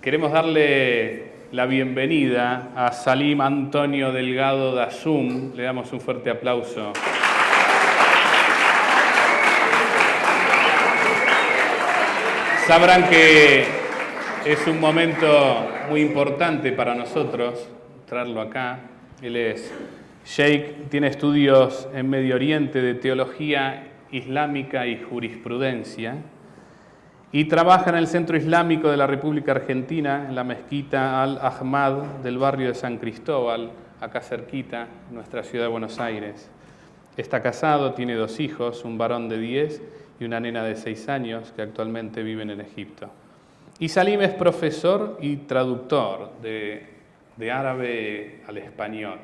Queremos darle la bienvenida a Salim Antonio Delgado Dazum. Le damos un fuerte aplauso. Sabrán que es un momento muy importante para nosotros traerlo acá. Él es Sheikh, tiene estudios en Medio Oriente de teología islámica y jurisprudencia y trabaja en el Centro Islámico de la República Argentina, en la mezquita Al-Ahmad del barrio de San Cristóbal, acá cerquita, en nuestra ciudad de Buenos Aires. Está casado, tiene 2 hijos, un varón de 10 y una nena de 6 años que actualmente viven en Egipto. Y Salim es profesor y traductor de árabe al español.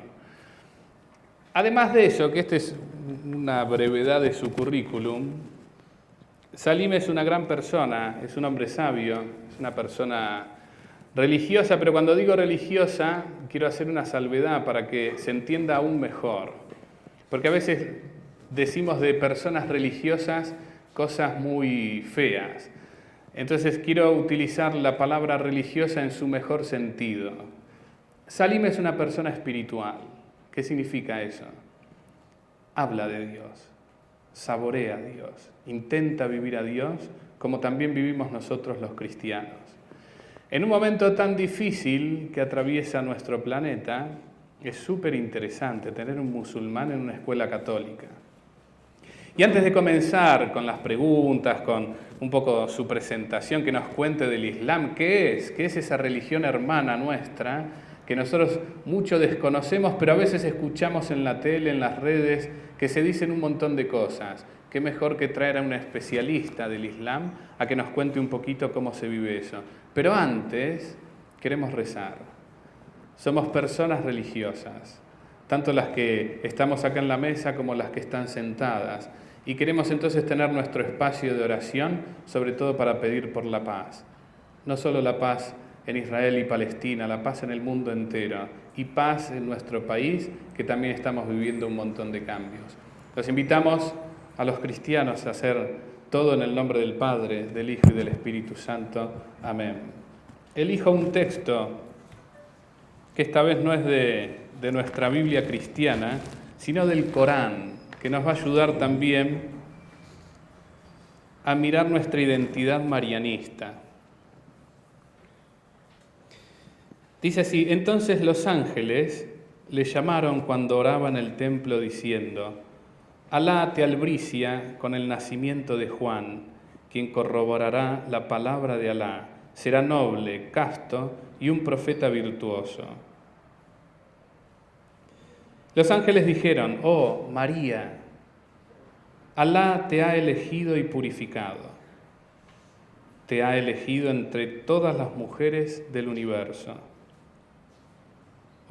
Además de eso, que esta es una brevedad de su currículum, Salim es una gran persona, es un hombre sabio, es una persona religiosa, pero cuando digo religiosa quiero hacer una salvedad para que se entienda aún mejor. Porque a veces decimos de personas religiosas cosas muy feas. Entonces quiero utilizar la palabra religiosa en su mejor sentido. Salim es una persona espiritual. ¿Qué significa eso? Habla de Dios, saborea a Dios, intenta vivir a Dios como también vivimos nosotros los cristianos. En un momento tan difícil que atraviesa nuestro planeta, es súper interesante tener un musulmán en una escuela católica. Y antes de comenzar con las preguntas, con un poco su presentación, que nos cuente del Islam, ¿qué es? ¿Qué es esa religión hermana nuestra que nosotros mucho desconocemos, pero a veces escuchamos en la tele, en las redes, que se dicen un montón de cosas? Qué mejor que traer a un especialista del Islam a que nos cuente un poquito cómo se vive eso. Pero antes queremos rezar. Somos personas religiosas, tanto las que estamos acá en la mesa como las que están sentadas. Y queremos entonces tener nuestro espacio de oración, sobre todo para pedir por la paz. No solo la paz en Israel y Palestina, la paz en el mundo entero y paz en nuestro país, que también estamos viviendo un montón de cambios. Los invitamos a los cristianos a hacer todo en el nombre del Padre, del Hijo y del Espíritu Santo. Amén. Elijo un texto que esta vez no es de nuestra Biblia cristiana, sino del Corán, que nos va a ayudar también a mirar nuestra identidad marianista. Dice así: entonces los ángeles le llamaron cuando oraba en el templo diciendo: Alá te albricia con el nacimiento de Juan, quien corroborará la palabra de Alá, será noble, casto y un profeta virtuoso. Los ángeles dijeron: oh María, Alá te ha elegido y purificado, te ha elegido entre todas las mujeres del universo.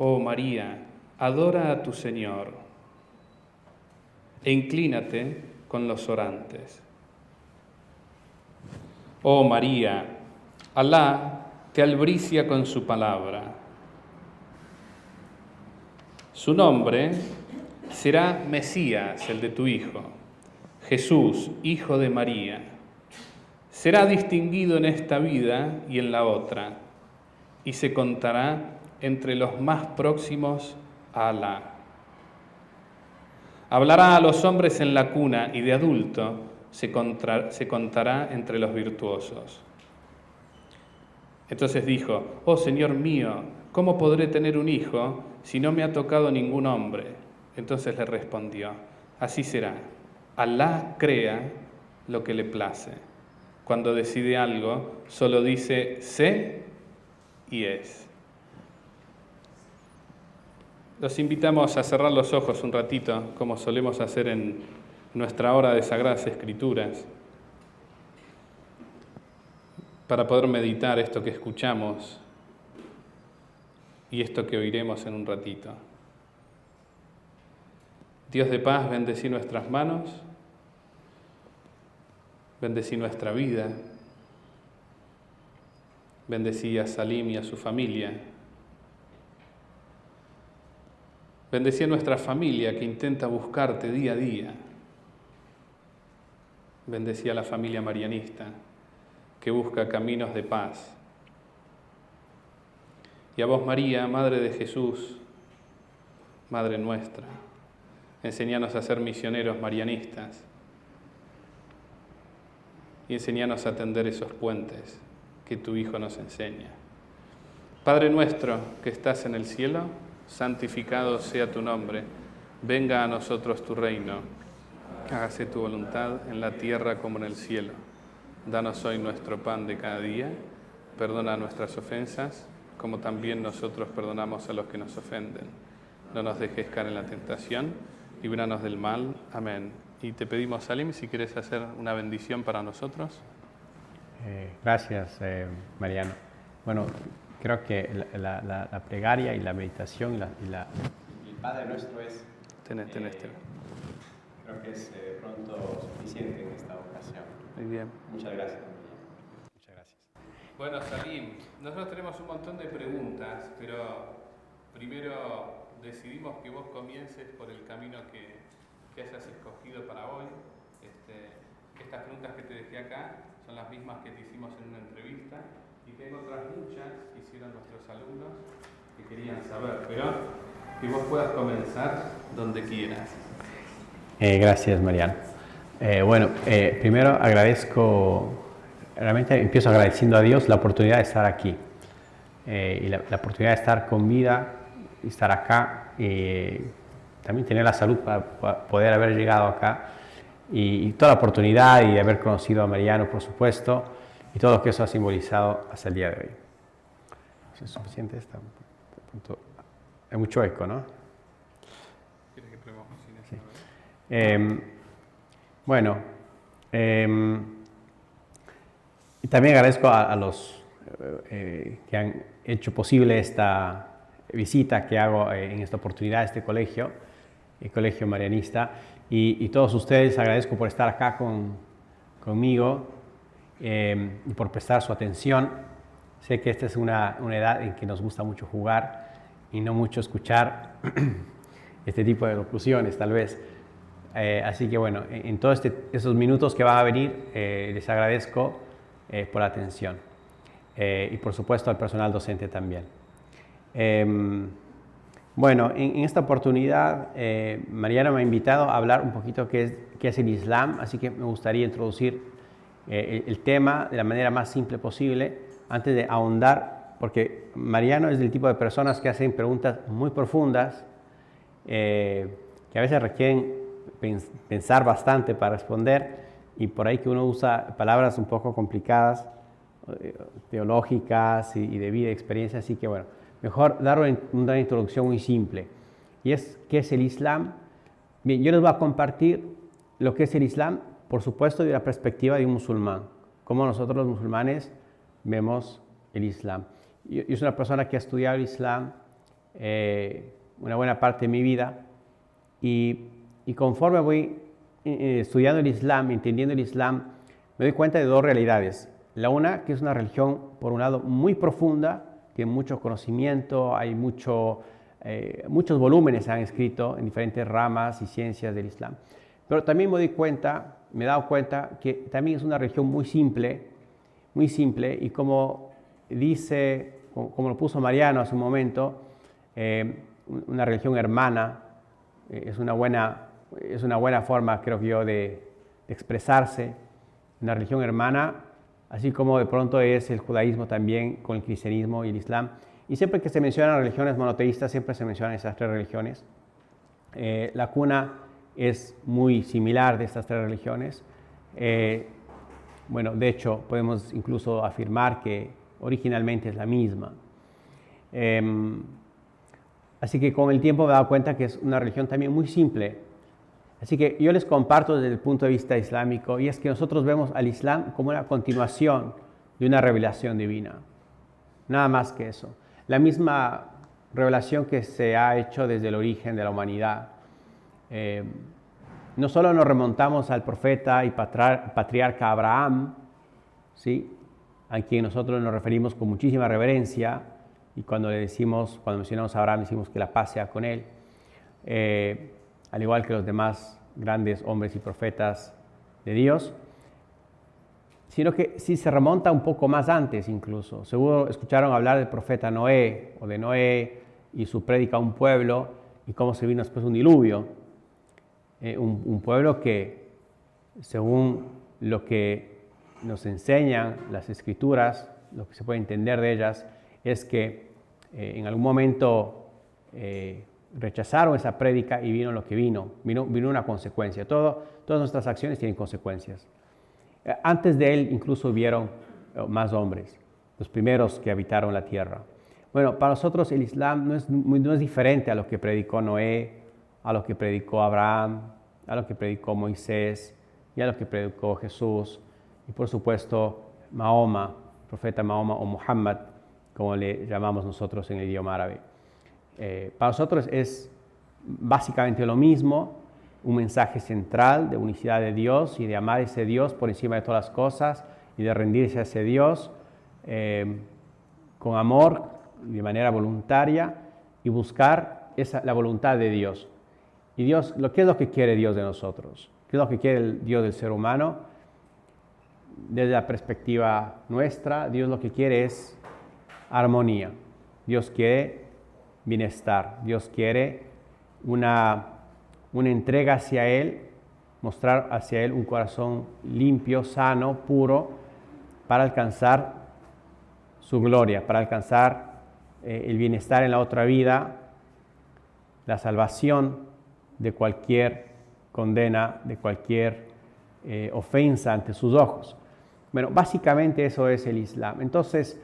Oh María, adora a tu Señor e inclínate con los orantes. Oh María, Alá te albricia con su palabra. Su nombre será Mesías, el de tu Hijo, Jesús, Hijo de María. Será distinguido en esta vida y en la otra, y se contará entre los más próximos a Alá. Hablará a los hombres en la cuna y de adulto se contará entre los virtuosos. Entonces dijo: oh Señor mío, ¿cómo podré tener un hijo si no me ha tocado ningún hombre? Entonces le respondió: así será. Alá crea lo que le place. Cuando decide algo, solo dice sé y es. Los invitamos a cerrar los ojos un ratito, como solemos hacer en nuestra hora de Sagradas Escrituras, para poder meditar esto que escuchamos y esto que oiremos en un ratito. Dios de paz, bendecí nuestras manos, bendecí nuestra vida, bendecí a Salim y a su familia, bendecí a nuestra familia que intenta buscarte día a día, bendecí a la familia marianista que busca caminos de paz, Y a vos, María, Madre de Jesús, Madre nuestra, enséñanos a ser misioneros marianistas y enséñanos a tender esos puentes que tu Hijo nos enseña. Padre nuestro que estás en el cielo, santificado sea tu nombre. Venga a nosotros tu reino. Hágase tu voluntad en la tierra como en el cielo. Danos hoy nuestro pan de cada día. Perdona nuestras ofensas, como también nosotros perdonamos a los que nos ofenden. No nos dejes caer en la tentación, líbranos del mal. Amén. Y te pedimos, Salim, si quieres hacer una bendición para nosotros. Gracias, Mariano. Bueno, creo que la plegaria y la meditación y el Padre Nuestro es... Creo que es pronto suficiente en esta ocasión. Muy bien. Muchas gracias, Mariano. Muchas gracias. Bueno, Salim, nosotros tenemos un montón de preguntas, pero primero decidimos que vos comiences por el camino que hayas escogido para hoy. Estas preguntas que te dejé acá son las mismas que te hicimos en una entrevista y tengo otras muchas que hicieron nuestros alumnos que querían saber, pero que vos puedas comenzar donde quieras. Gracias, Mariano. Primero agradezco, realmente empiezo agradeciendo a Dios la oportunidad de estar aquí y la oportunidad de estar con vida, estar acá, también tener la salud para poder haber llegado acá y toda la oportunidad y de haber conocido a Mariano, por supuesto, y todo lo que eso ha simbolizado hasta el día de hoy. ¿Es suficiente esta? Hay mucho eco, ¿no? ¿Quieres que probemos sin eso? Sí. También agradezco a los que han hecho posible esta visita que hago en esta oportunidad a este colegio, el Colegio Marianista, y todos ustedes agradezco por estar acá conmigo y por prestar su atención. Sé que esta es una edad en que nos gusta mucho jugar y no mucho escuchar este tipo de locuciones, tal vez. Así que bueno, en todos esos minutos que van a venir, les agradezco por la atención. Y por supuesto al personal docente también. En esta oportunidad, Mariano me ha invitado a hablar un poquito qué es el Islam, así que me gustaría introducir el tema de la manera más simple posible, antes de ahondar, porque Mariano es del tipo de personas que hacen preguntas muy profundas, que a veces requieren pensar bastante para responder, y por ahí que uno usa palabras un poco complicadas, teológicas y de vida y experiencia, así que bueno, mejor dar una introducción muy simple. Y es, ¿qué es el Islam? Bien, yo les voy a compartir lo que es el Islam, por supuesto, de la perspectiva de un musulmán. Cómo nosotros los musulmanes vemos el Islam. Yo soy una persona que ha estudiado el Islam una buena parte de mi vida y conforme voy estudiando el Islam, entendiendo el Islam, me doy cuenta de dos realidades. La una, que es una religión, por un lado, muy profunda, tiene mucho conocimiento, hay muchos volúmenes se han escrito en diferentes ramas y ciencias del Islam. Pero también me he dado cuenta que también es una religión muy simple y como lo puso Mariano hace un momento, una religión hermana, es una buena forma, creo yo, de expresarse, una religión hermana, así como de pronto es el judaísmo también con el cristianismo y el islam. Y siempre que se mencionan religiones monoteístas, siempre se mencionan esas tres religiones. La cuna es muy similar de estas tres religiones. De hecho, podemos incluso afirmar que originalmente es la misma. Así que con el tiempo me he dado cuenta que es una religión también muy simple. Así que yo les comparto desde el punto de vista islámico, y es que nosotros vemos al Islam como una continuación de una revelación divina. Nada más que eso. La misma revelación que se ha hecho desde el origen de la humanidad. No solo nos remontamos al profeta y patriarca Abraham, ¿sí?, a quien nosotros nos referimos con muchísima reverencia, y cuando mencionamos a Abraham decimos que la paz sea con él, al igual que los demás grandes hombres y profetas de Dios, sino que sí se remonta un poco más antes incluso. Seguro escucharon hablar del profeta Noé o de Noé y su prédica a un pueblo y cómo se vino después un diluvio. Un pueblo que, según lo que nos enseñan las escrituras, lo que se puede entender de ellas, es que en algún momento rechazaron esa prédica y vino lo que vino una consecuencia. Todas nuestras acciones tienen consecuencias. Antes de él incluso hubieron más hombres, los primeros que habitaron la tierra. Bueno, para nosotros el Islam no es diferente a lo que predicó Noé, a lo que predicó Abraham, a lo que predicó Moisés y a lo que predicó Jesús. Y por supuesto Mahoma, profeta Mahoma o Muhammad, como le llamamos nosotros en el idioma árabe. Para nosotros es básicamente lo mismo, un mensaje central de unicidad de Dios y de amar a ese Dios por encima de todas las cosas y de rendirse a ese Dios con amor, de manera voluntaria y buscar la voluntad de Dios. Y Dios, ¿qué es lo que quiere Dios de nosotros? ¿Qué es lo que quiere el Dios del ser humano? Desde la perspectiva nuestra, Dios lo que quiere es armonía. Dios quiere bienestar. Dios quiere una entrega hacia Él, mostrar hacia Él un corazón limpio, sano, puro, para alcanzar su gloria, para alcanzar el bienestar en la otra vida, la salvación de cualquier condena, de cualquier ofensa ante sus ojos. Bueno, básicamente eso es el Islam. Entonces,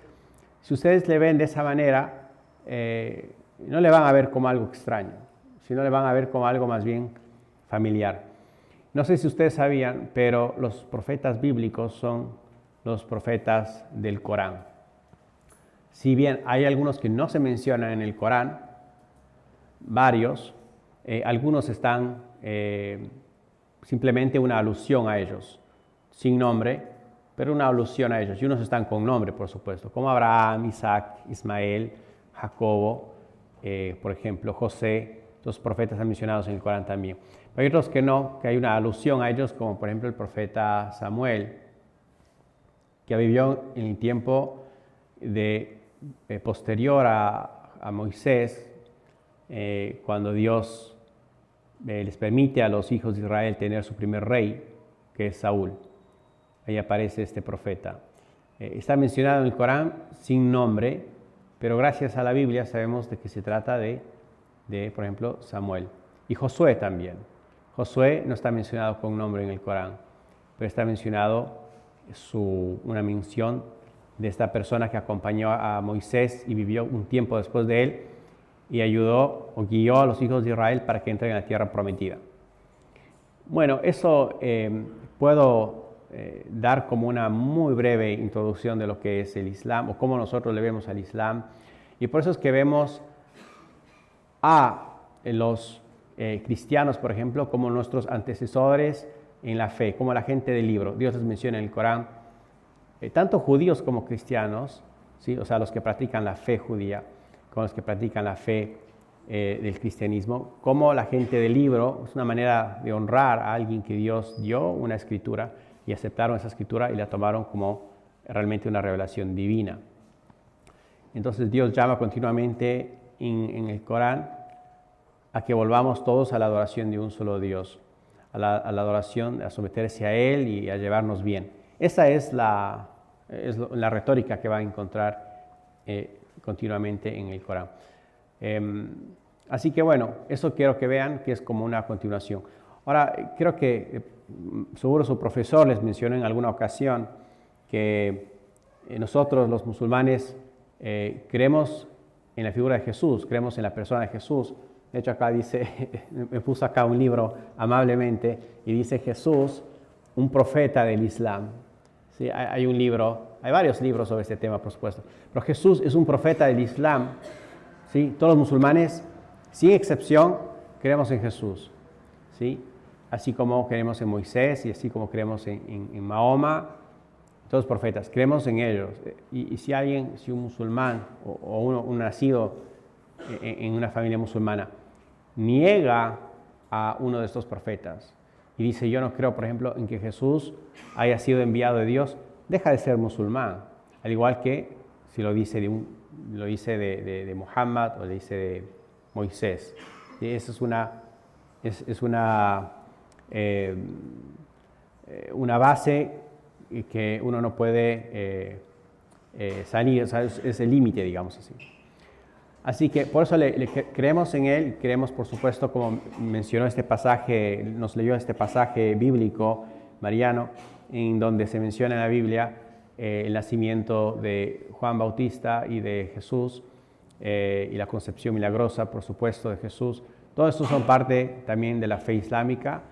si ustedes le ven de esa manera, no le van a ver como algo extraño, sino le van a ver como algo más bien familiar. No sé si ustedes sabían, pero los profetas bíblicos son los profetas del Corán. Si bien hay algunos que no se mencionan en el Corán, varios, algunos están simplemente una alusión a ellos, sin nombre, pero una alusión a ellos. Y unos están con nombre, por supuesto, como Abraham, Isaac, Ismael, Jacobo, por ejemplo, José. Los profetas están mencionados en el Corán también. Pero hay otros que no, que hay una alusión a ellos, como por ejemplo el profeta Samuel, que vivió en el tiempo posterior a Moisés, cuando Dios les permite a los hijos de Israel tener su primer rey, que es Saúl. Ahí aparece este profeta. Está mencionado en el Corán sin nombre, pero gracias a la Biblia sabemos de que se trata de, por ejemplo, Samuel. Y Josué también. Josué no está mencionado con nombre en el Corán, pero está mencionado una mención de esta persona que acompañó a Moisés y vivió un tiempo después de él y ayudó o guió a los hijos de Israel para que entren en la tierra prometida. Bueno, eso puedo dar como una muy breve introducción de lo que es el Islam o cómo nosotros le vemos al Islam. Y por eso es que vemos a los cristianos, por ejemplo, como nuestros antecesores en la fe, como la gente del libro. Dios les menciona en el Corán, tanto judíos como cristianos, ¿sí? O sea, los que practican la fe judía, como los que practican la fe del cristianismo, como la gente del libro. Es una manera de honrar a alguien que Dios dio una escritura y aceptaron esa escritura y la tomaron como realmente una revelación divina. Entonces Dios llama continuamente en el Corán a que volvamos todos a la adoración de un solo Dios, a la adoración, a someterse a Él y a llevarnos bien. Esa es la retórica que va a encontrar continuamente en el Corán. Así que bueno, eso quiero que vean que es como una continuación. Ahora, creo que seguro su profesor les mencionó en alguna ocasión que nosotros los musulmanes creemos en la figura de Jesús, creemos en la persona de Jesús. De hecho, acá dice, me puso acá un libro amablemente y dice Jesús, un profeta del Islam. Sí, hay un libro, hay varios libros sobre este tema, por supuesto. Pero Jesús es un profeta del Islam. ¿Sí? Todos los musulmanes, sin excepción, creemos en Jesús. ¿Sí? Así como creemos en Moisés y así como creemos en Mahoma, todos los profetas, creemos en ellos. Y si un musulmán o un nacido en una familia musulmana niega a uno de estos profetas y dice, yo no creo, por ejemplo, en que Jesús haya sido enviado de Dios, deja de ser musulmán, al igual que si lo dice de Muhammad o lo dice de Moisés. Y esa es una base que uno no puede salir, o sea, es el límite, digamos así. Así que por eso creemos en él, creemos por supuesto, como mencionó este pasaje, nos leyó este pasaje bíblico mariano, en donde se menciona en la Biblia el nacimiento de Juan Bautista y de Jesús, y la concepción milagrosa, por supuesto, de Jesús. Todo esto son parte también de la fe islámica.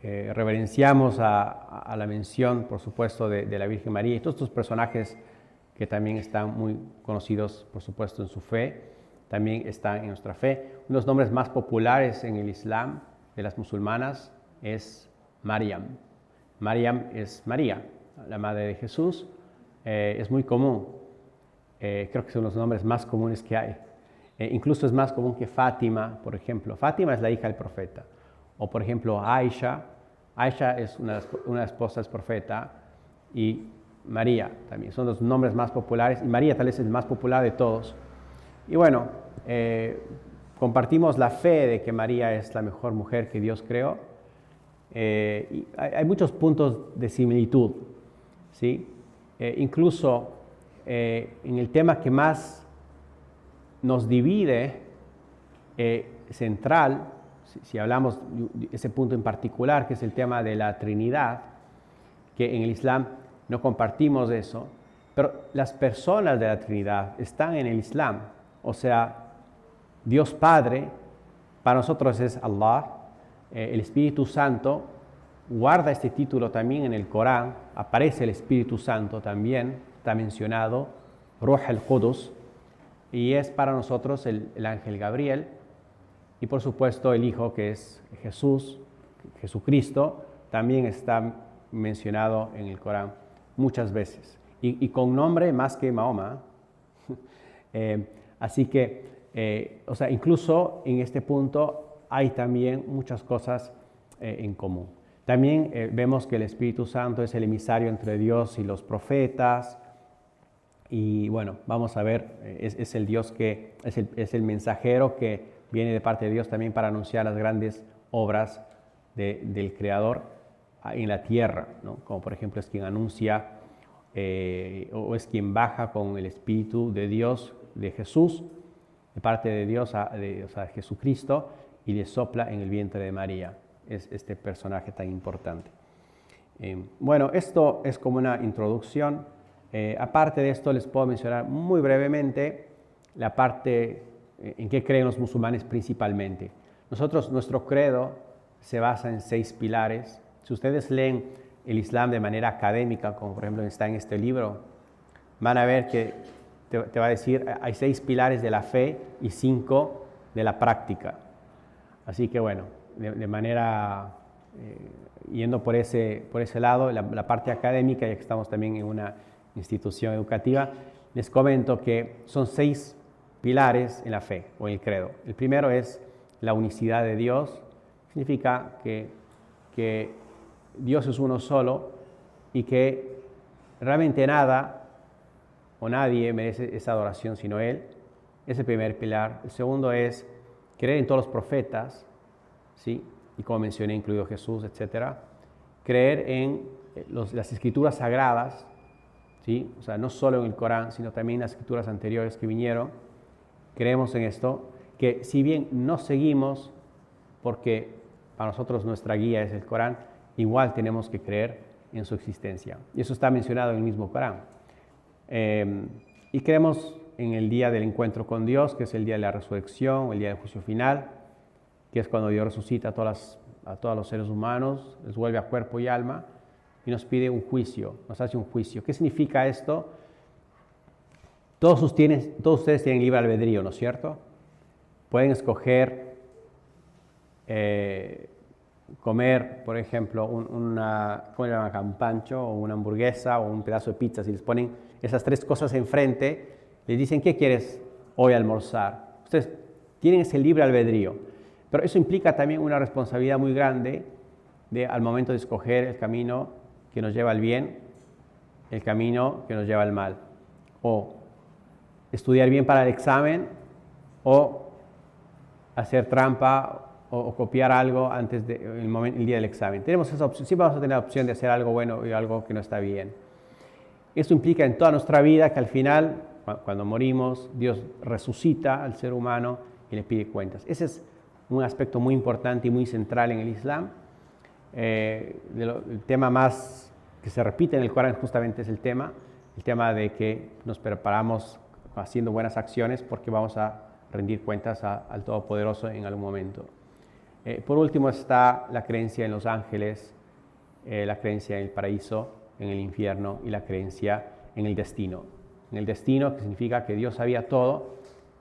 Reverenciamos a la mención, por supuesto, de la Virgen María y todos estos personajes que también están muy conocidos, por supuesto, en su fe, también están en nuestra fe. Uno de los nombres más populares en el Islam de las musulmanas es Maryam. Maryam es María, la madre de Jesús. Es muy común. Creo que son los nombres más comunes que hay. Incluso es más común que Fátima, por ejemplo. Fátima es la hija del profeta. O, por ejemplo, Aisha. Aisha es una esposa del profeta. Y María también. Son los nombres más populares. Y María tal vez es el más popular de todos. Y bueno, compartimos la fe de que María es la mejor mujer que Dios creó. Y hay muchos puntos de similitud, ¿sí? Incluso en el tema que más nos divide, central, si hablamos de ese punto en particular, que es el tema de la Trinidad, que en el Islam no compartimos eso, pero las personas de la Trinidad están en el Islam. O sea, Dios Padre, para nosotros es Allah. El Espíritu Santo guarda este título también en el Corán, aparece el Espíritu Santo también, está mencionado, Ruh al-Qudus, y es para nosotros el ángel Gabriel, y por supuesto el Hijo, que es Jesucristo, también está mencionado en el Corán muchas veces, y con nombre más que Mahoma. Así que, o sea, incluso en este punto hay también muchas cosas en común. También vemos que el Espíritu Santo es el emisario entre Dios y los profetas. Y bueno, vamos a ver, es el Dios que es el mensajero que viene de parte de Dios también para anunciar las grandes obras del Creador en la tierra, ¿no? Como por ejemplo es quien anuncia o es quien baja con el Espíritu de Dios, de Jesús, de parte de Dios, o sea, Jesucristo, y le sopla en el vientre de María. Es este personaje tan importante. Bueno, esto es como una introducción. Aparte de esto, les puedo mencionar muy brevemente la parte en que creen los musulmanes principalmente. Nuestro credo se basa en 6 pilares. Si ustedes leen el Islam de manera académica, como por ejemplo está en este libro, van a ver que te va a decir, hay 6 pilares de la fe y 5 de la práctica. Así que bueno, de manera, yendo por ese lado, la parte académica, ya que estamos también en una institución educativa, les comento que son 6 pilares en la fe o en el credo. El primero es la unicidad de Dios. Significa que Dios es uno solo y que realmente nada o nadie merece esa adoración sino Él. Es el primer pilar. El segundo es creer en todos los profetas, ¿sí? Y como mencioné, incluido Jesús, etc. Creer en las escrituras sagradas, ¿sí? O sea, no solo en el Corán, sino también en las escrituras anteriores que vinieron. Creemos en esto, que si bien no seguimos, porque para nosotros nuestra guía es el Corán, igual tenemos que creer en su existencia. Y eso está mencionado en el mismo Corán. Y creemos en el día del encuentro con Dios, que es el día de la resurrección, o el día del juicio final, que es cuando Dios resucita a todos los seres humanos, les vuelve a cuerpo y alma, y nos pide un juicio, nos hace un juicio. ¿Qué significa esto? Todos ustedes tienen libre albedrío, ¿no es cierto? Pueden escoger comer, por ejemplo, ¿cómo le llaman? Un pancho, o una hamburguesa, o un pedazo de pizza. Si les ponen esas 3 cosas enfrente, les dicen, ¿qué quieres hoy almorzar? Ustedes tienen ese libre albedrío. Pero eso implica también una responsabilidad muy grande al momento de escoger el camino que nos lleva al bien, el camino que nos lleva al mal. O estudiar bien para el examen, o hacer trampa o copiar algo antes el día del examen. Tenemos esa opción, siempre vamos a tener la opción de hacer algo bueno y algo que no está bien. Esto implica en toda nuestra vida que al final, cuando morimos, Dios resucita al ser humano y le pide cuentas. Ese es un aspecto muy importante y muy central en el Islam. El tema más que se repite en el Corán justamente es el tema de que nos preparamos haciendo buenas acciones porque vamos a rendir cuentas al Todopoderoso en algún momento. Por último está la creencia en los ángeles, la creencia en el paraíso, en el infierno y la creencia en el destino. En el destino, que significa que Dios sabía todo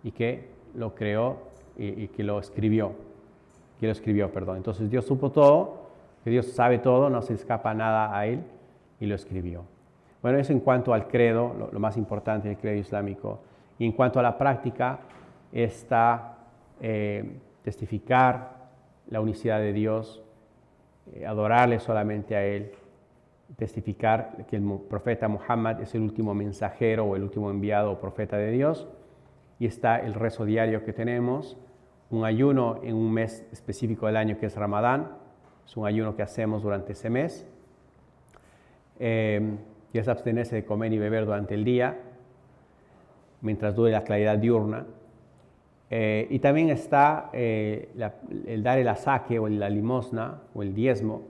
y que lo creó y que lo escribió. Entonces Dios supo todo, que Dios sabe todo, no se escapa nada a Él y lo escribió. Bueno, eso en cuanto al credo, lo más importante del credo islámico. Y en cuanto a la práctica, está testificar la unicidad de Dios, adorarle solamente a Él, testificar que el profeta Muhammad es el último mensajero o el último enviado o profeta de Dios. Y está el rezo diario que tenemos, un ayuno en un mes específico del año que es Ramadán, es un ayuno que hacemos durante ese mes, y es abstenerse de comer y beber durante el día, mientras dure la claridad diurna. Y también está el dar el asaque o la limosna o el diezmo.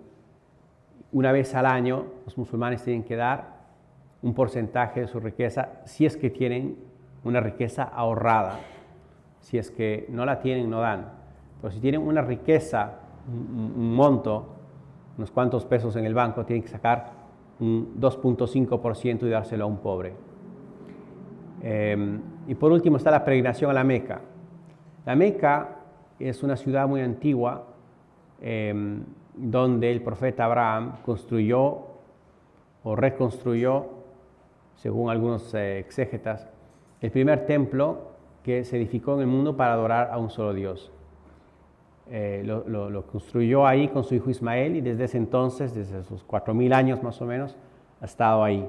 Una vez al año los musulmanes tienen que dar un porcentaje de su riqueza si es que tienen una riqueza ahorrada. Si es que no la tienen, no dan. Pero si tienen una riqueza, un monto, unos cuantos pesos en el banco, tienen que sacar un 2.5% y dárselo a un pobre. Y por último está la peregrinación a la Meca. La Meca es una ciudad muy antigua donde el profeta Abraham construyó o reconstruyó, según algunos exégetas, el primer templo que se edificó en el mundo para adorar a un solo Dios. Lo construyó ahí con su hijo Ismael y desde ese entonces, desde sus 4.000 años más o menos, ha estado ahí.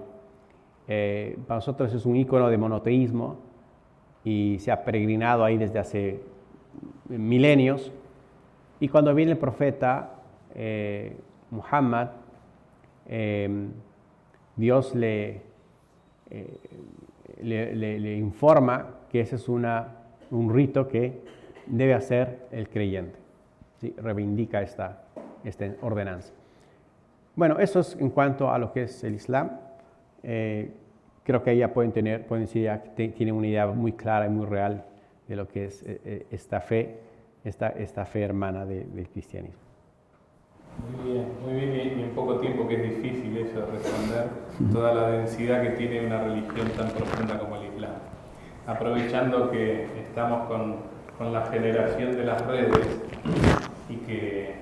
Para nosotros es un ícono de monoteísmo y se ha peregrinado ahí desde hace milenios. Y cuando viene el profeta Muhammad, Dios le informa que ese es un rito que debe hacer el creyente. ¿Sí? Reivindica esta ordenanza. Bueno, eso es en cuanto a lo que es el Islam. Creo que ahí ya pueden decir ya que tienen una idea muy clara y muy real de lo que es esta fe hermana del cristianismo. Muy bien, y en poco tiempo que es difícil eso de responder toda la densidad que tiene una religión tan profunda como el Islam. Aprovechando que estamos con la generación de las redes y que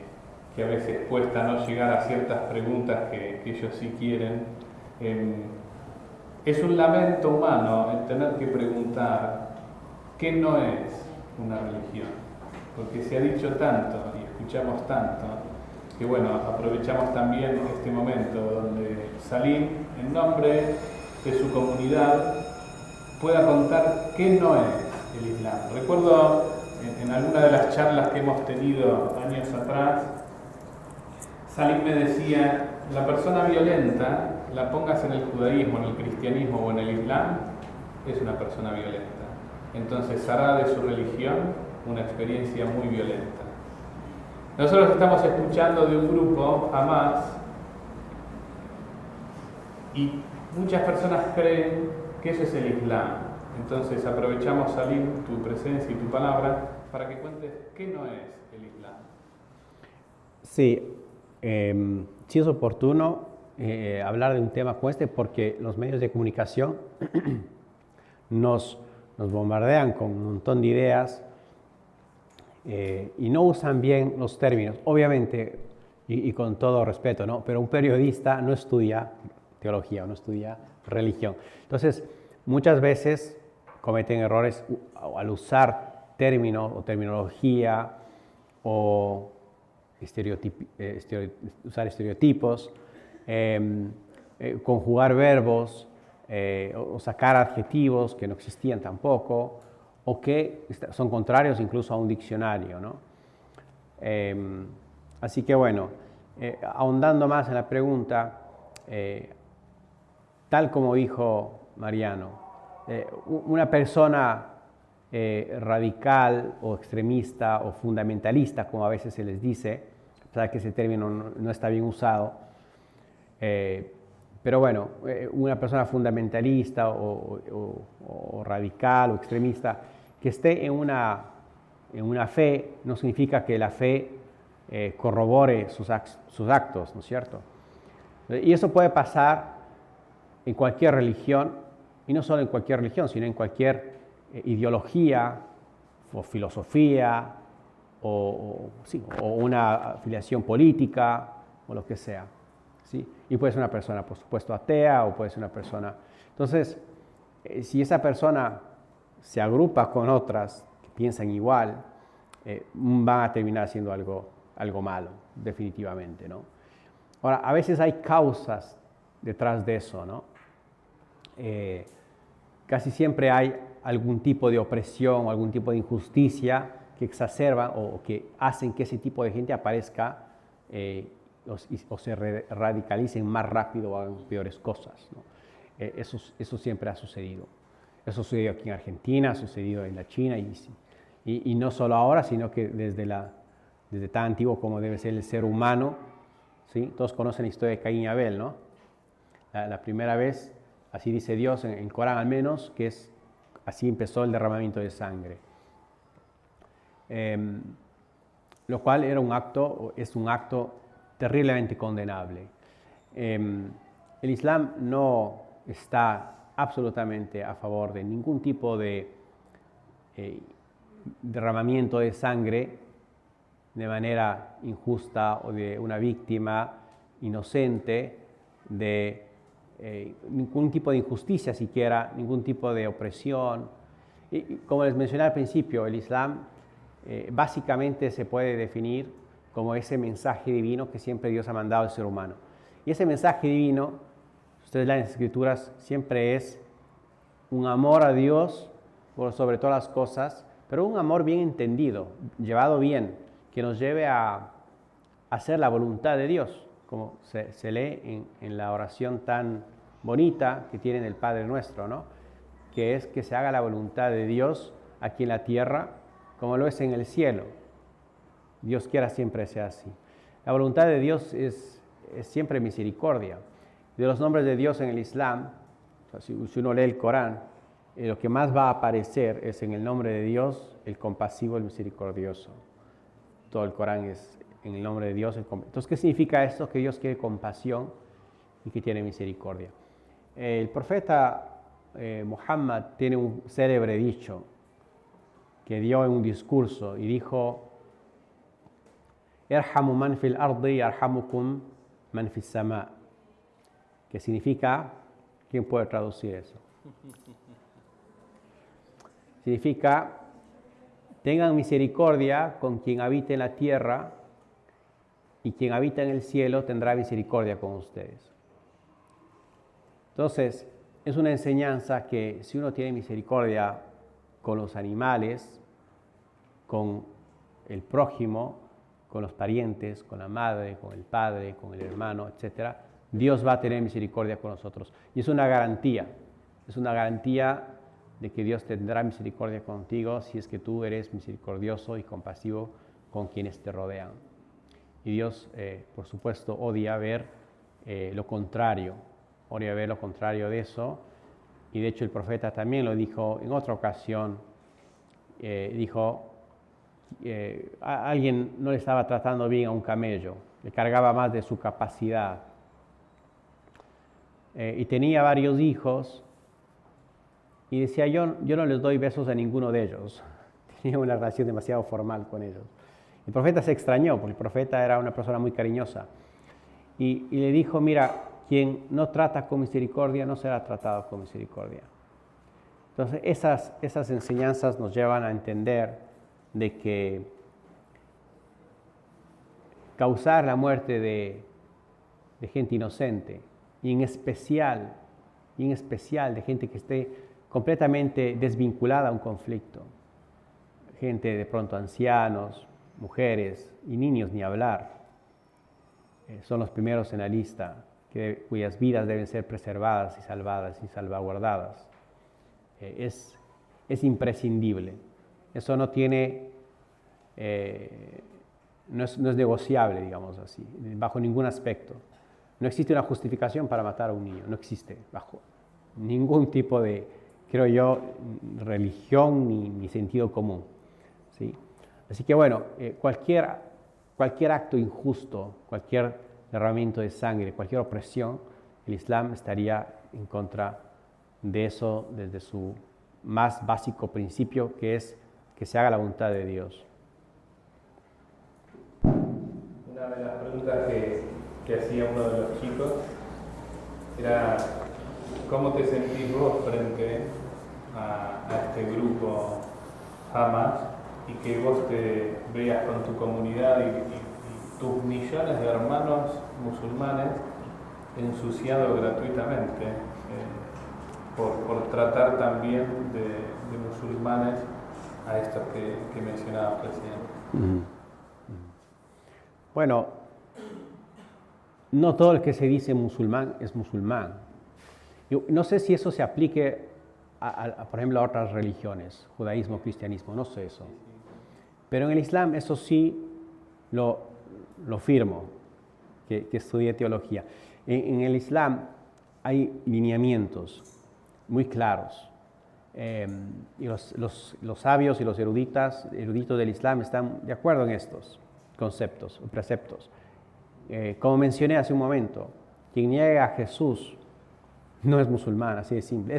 a veces cuesta no llegar a ciertas preguntas que ellos sí quieren, es un lamento humano el tener que preguntar qué no es una religión, porque se ha dicho tanto y escuchamos tanto, que bueno, aprovechamos también este momento donde Salim, en nombre de su comunidad, pueda contar qué no es el Islam. Recuerdo en alguna de las charlas que hemos tenido años atrás, Salim me decía, la persona violenta, la pongas en el judaísmo, en el cristianismo o en el Islam, es una persona violenta. Entonces hará de su religión una experiencia muy violenta. Nosotros estamos escuchando de un grupo, Hamas, y muchas personas creen que eso es el Islam. Entonces aprovechamos, Salim, tu presencia y tu palabra para que cuentes qué no es el Islam. Sí, sí es oportuno hablar de un tema como este porque los medios de comunicación nos bombardean con un montón de ideas y no usan bien los términos, obviamente, y con todo respeto, ¿no? Pero un periodista no estudia teología, no estudia religión. Entonces, muchas veces cometen errores al usar términos o terminología o usar estereotipos conjugar verbos o sacar adjetivos que no existían tampoco, o que son contrarios incluso a un diccionario, ¿no? Así que bueno, ahondando más en la pregunta, tal como dijo Mariano, una persona radical o extremista o fundamentalista, como a veces se les dice, a pesar de que ese término no está bien usado, pero bueno, una persona fundamentalista o radical o extremista que esté en una fe no significa que la fe corrobore sus actos, ¿no es cierto? Y eso puede pasar en cualquier religión, y no solo en cualquier religión, sino en cualquier ideología o filosofía o una afiliación política o lo que sea, ¿sí? Y puede ser una persona, por supuesto, atea, o puede ser una persona... Entonces, si esa persona se agrupa con otras que piensan igual, van a terminar haciendo algo malo, definitivamente, ¿no? Ahora, a veces hay causas detrás de eso, ¿no? Casi siempre hay algún tipo de opresión o algún tipo de injusticia que exacerban o que hacen que ese tipo de gente aparezca o se radicalicen más rápido o hagan peores cosas, ¿no? Eso siempre ha sucedido. Eso sucedió aquí en Argentina, ha sucedido en la China y no solo ahora, sino que desde tan antiguo como debe ser el ser humano, ¿sí? Todos conocen la historia de Caín y Abel, ¿no? La primera vez, así dice Dios en el Corán al menos, que así empezó el derramamiento de sangre. Lo cual es un acto terriblemente condenable. El Islam no está absolutamente a favor de ningún tipo de derramamiento de sangre de manera injusta o de una víctima inocente, de ningún tipo de injusticia siquiera, ningún tipo de opresión. Y como les mencioné al principio, el Islam básicamente se puede definir como ese mensaje divino que siempre Dios ha mandado al ser humano. Y ese mensaje divino, ustedes leen las Escrituras, siempre es un amor a Dios por sobre todas las cosas, pero un amor bien entendido, llevado bien, que nos lleve a hacer la voluntad de Dios, como se lee en la oración tan bonita que tiene el Padre Nuestro, ¿no? Que es que se haga la voluntad de Dios aquí en la tierra, como lo es en el cielo. Dios quiera siempre sea así. La voluntad de Dios es siempre misericordia. De los nombres de Dios en el Islam, o sea, si uno lee el Corán, lo que más va a aparecer es en el nombre de Dios, el compasivo, el misericordioso. Todo el Corán es en el nombre de Dios. Entonces, ¿qué significa esto? Que Dios quiere compasión y que tiene misericordia. El profeta Muhammad tiene un célebre dicho que dio en un discurso y dijo: Irhamu man fil ardi yarhamukum man fis sama. Que significa, ¿quién puede traducir eso? Significa: tengan misericordia con quien habita en la tierra, y quien habita en el cielo tendrá misericordia con ustedes. Entonces, es una enseñanza que si uno tiene misericordia con los animales, con el prójimo, con los parientes, con la madre, con el padre, con el hermano, etc., Dios va a tener misericordia con nosotros. Y es una garantía de que Dios tendrá misericordia contigo si es que tú eres misericordioso y compasivo con quienes te rodean. Y Dios, por supuesto, odia ver lo contrario de eso. Y de hecho el profeta también lo dijo en otra ocasión. Dijo, a alguien no le estaba tratando bien a un camello, le cargaba más de su capacidad. Y tenía varios hijos. Y decía, yo no les doy besos a ninguno de ellos. Tenía una relación demasiado formal con ellos. El profeta se extrañó, porque el profeta era una persona muy cariñosa. Y le dijo, mira, quien no trata con misericordia no será tratado con misericordia. Entonces, esas enseñanzas nos llevan a entender de que causar la muerte de de gente inocente, y en especial de gente que esté completamente desvinculada a un conflicto. Gente de pronto ancianos, mujeres y niños ni hablar. Son los primeros en la lista cuyas vidas deben ser preservadas y salvadas y salvaguardadas. Es imprescindible. Eso no tiene, no es negociable, digamos así, bajo ningún aspecto. No existe una justificación para matar a un niño, no existe bajo ningún tipo de, creo yo, religión ni sentido común, ¿sí? Así que bueno, cualquier acto injusto, cualquier derramamiento de sangre, cualquier opresión, el Islam estaría en contra de eso desde su más básico principio, que es que se haga la voluntad de Dios. Una de las preguntas que hacía uno de los chicos era ¿cómo te sentís vos frente a este grupo Hamas y que vos te veas con tu comunidad y tus millones de hermanos musulmanes ensuciados gratuitamente por tratar también de musulmanes a estos que mencionabas recién? Bueno, no todo el que se dice musulmán es musulmán. Yo no sé si eso se aplique, por ejemplo, a otras religiones, judaísmo, cristianismo, no sé eso. Pero en el Islam eso sí lo firmo, que estudié teología. En el Islam hay lineamientos muy claros. Y los sabios y los eruditos del Islam están de acuerdo en estos conceptos o preceptos. Como mencioné hace un momento, quien niega a Jesús no es musulmán, así de simple.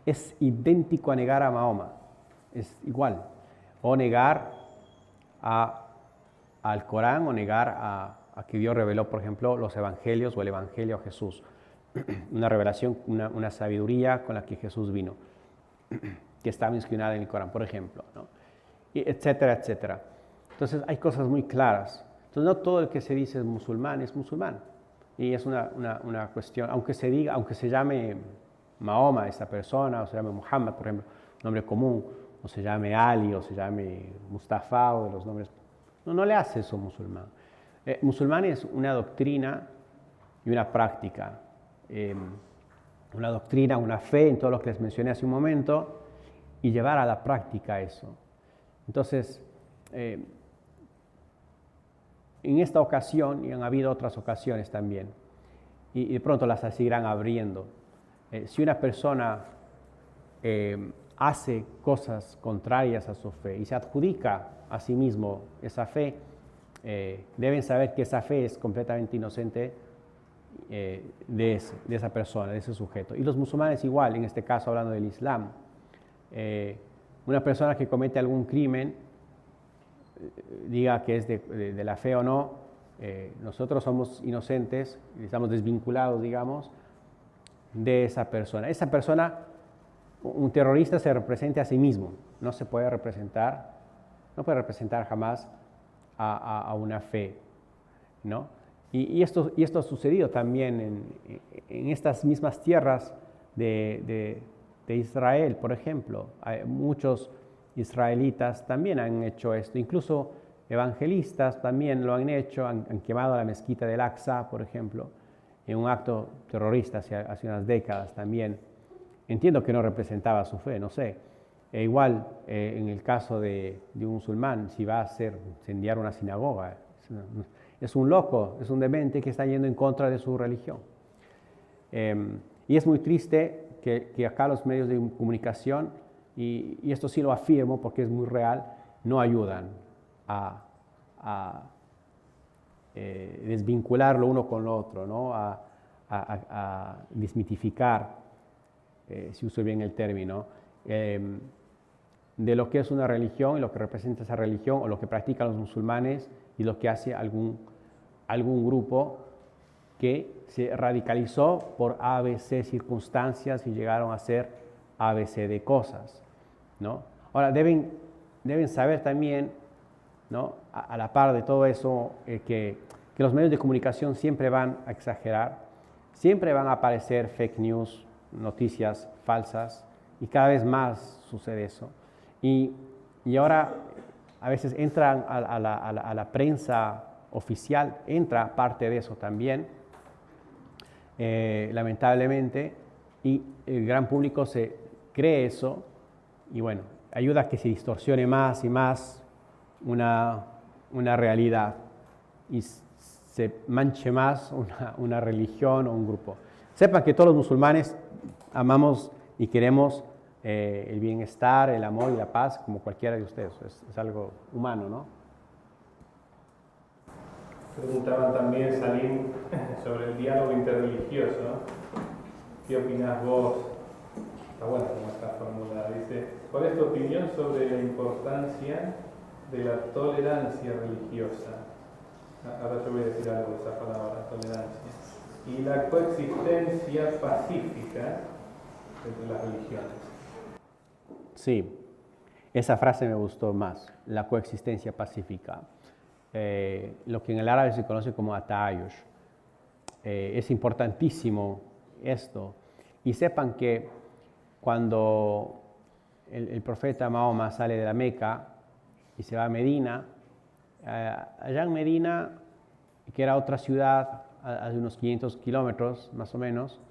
Es idéntico a negar a Mahoma, es igual. O negar al Corán, o negar a que Dios reveló, por ejemplo, los evangelios o el evangelio a Jesús. Una revelación, una sabiduría con la que Jesús vino, que estaba inscrita en el Corán, por ejemplo, ¿no? Y etcétera, etcétera. Entonces hay cosas muy claras. Entonces no todo el que se dice musulmán es musulmán. Y es una cuestión, aunque se llame Mahoma esta persona, o se llame Muhammad, por ejemplo, nombre común, o se llame Ali, o se llame Mustafa, o de los nombres, no le hace eso musulmán. Musulmán es una doctrina y una práctica. Una doctrina, una fe en todo lo que les mencioné hace un momento, y llevar a la práctica eso. Entonces, en esta ocasión, y han habido otras ocasiones también, y de pronto las seguirán abriendo, si una persona hace cosas contrarias a su fe y se adjudica a sí mismo esa fe, deben saber que esa fe es completamente inocente de esa persona, de ese sujeto. Y los musulmanes igual, en este caso hablando del Islam. Una persona que comete algún crimen, diga que es de la fe o no, nosotros somos inocentes, estamos desvinculados, digamos, de esa persona. Esa persona, un terrorista se representa a sí mismo, no puede representar jamás a una fe, ¿no? Y esto ha sucedido también en estas mismas tierras de Israel, por ejemplo. Muchos israelitas también han hecho esto, incluso evangelistas también lo han hecho, han quemado la mezquita del Aqsa, por ejemplo, en un acto terrorista hace unas décadas también. Entiendo que no representaba su fe, no sé. Igual, en el caso de un musulmán, si va a incendiar una sinagoga, es un loco, es un demente que está yendo en contra de su religión. Y es muy triste que acá los medios de comunicación, y esto sí lo afirmo porque es muy real, no ayudan a desvincular lo uno con lo otro, ¿no? A desmitificar, si uso bien el término, de lo que es una religión y lo que representa esa religión, o lo que practican los musulmanes y lo que hace algún grupo que se radicalizó por ABC circunstancias y llegaron a hacer ABC de cosas, ¿no? Ahora, deben saber también, ¿no? A la par de todo eso, que que los medios de comunicación siempre van a exagerar, siempre van a aparecer fake news, noticias falsas, y cada vez más sucede eso. Y ahora a veces entran a la prensa oficial, entra parte de eso también, lamentablemente, y el gran público se cree eso, y bueno, ayuda a que se distorsione más y más una realidad, y se manche más una religión o un grupo. Sepan que todos los musulmanes amamos y queremos el bienestar, el amor y la paz, como cualquiera de ustedes. Es algo humano, ¿no? Preguntaban también, Salim, sobre el diálogo interreligioso. ¿Qué opinas vos? Está bueno como está formulada. Dice, ¿cuál es tu opinión sobre la importancia de la tolerancia religiosa? Ahora yo voy a decir algo de esa palabra, tolerancia. Y la coexistencia pacífica entre las religiones. Sí, esa frase me gustó más, la coexistencia pacífica. Lo que en el árabe se conoce como atayush. Es importantísimo esto. Y sepan que cuando el profeta Mahoma sale de la Meca y se va a Medina, allá en Medina, que era otra ciudad a unos 500 kilómetros más o menos,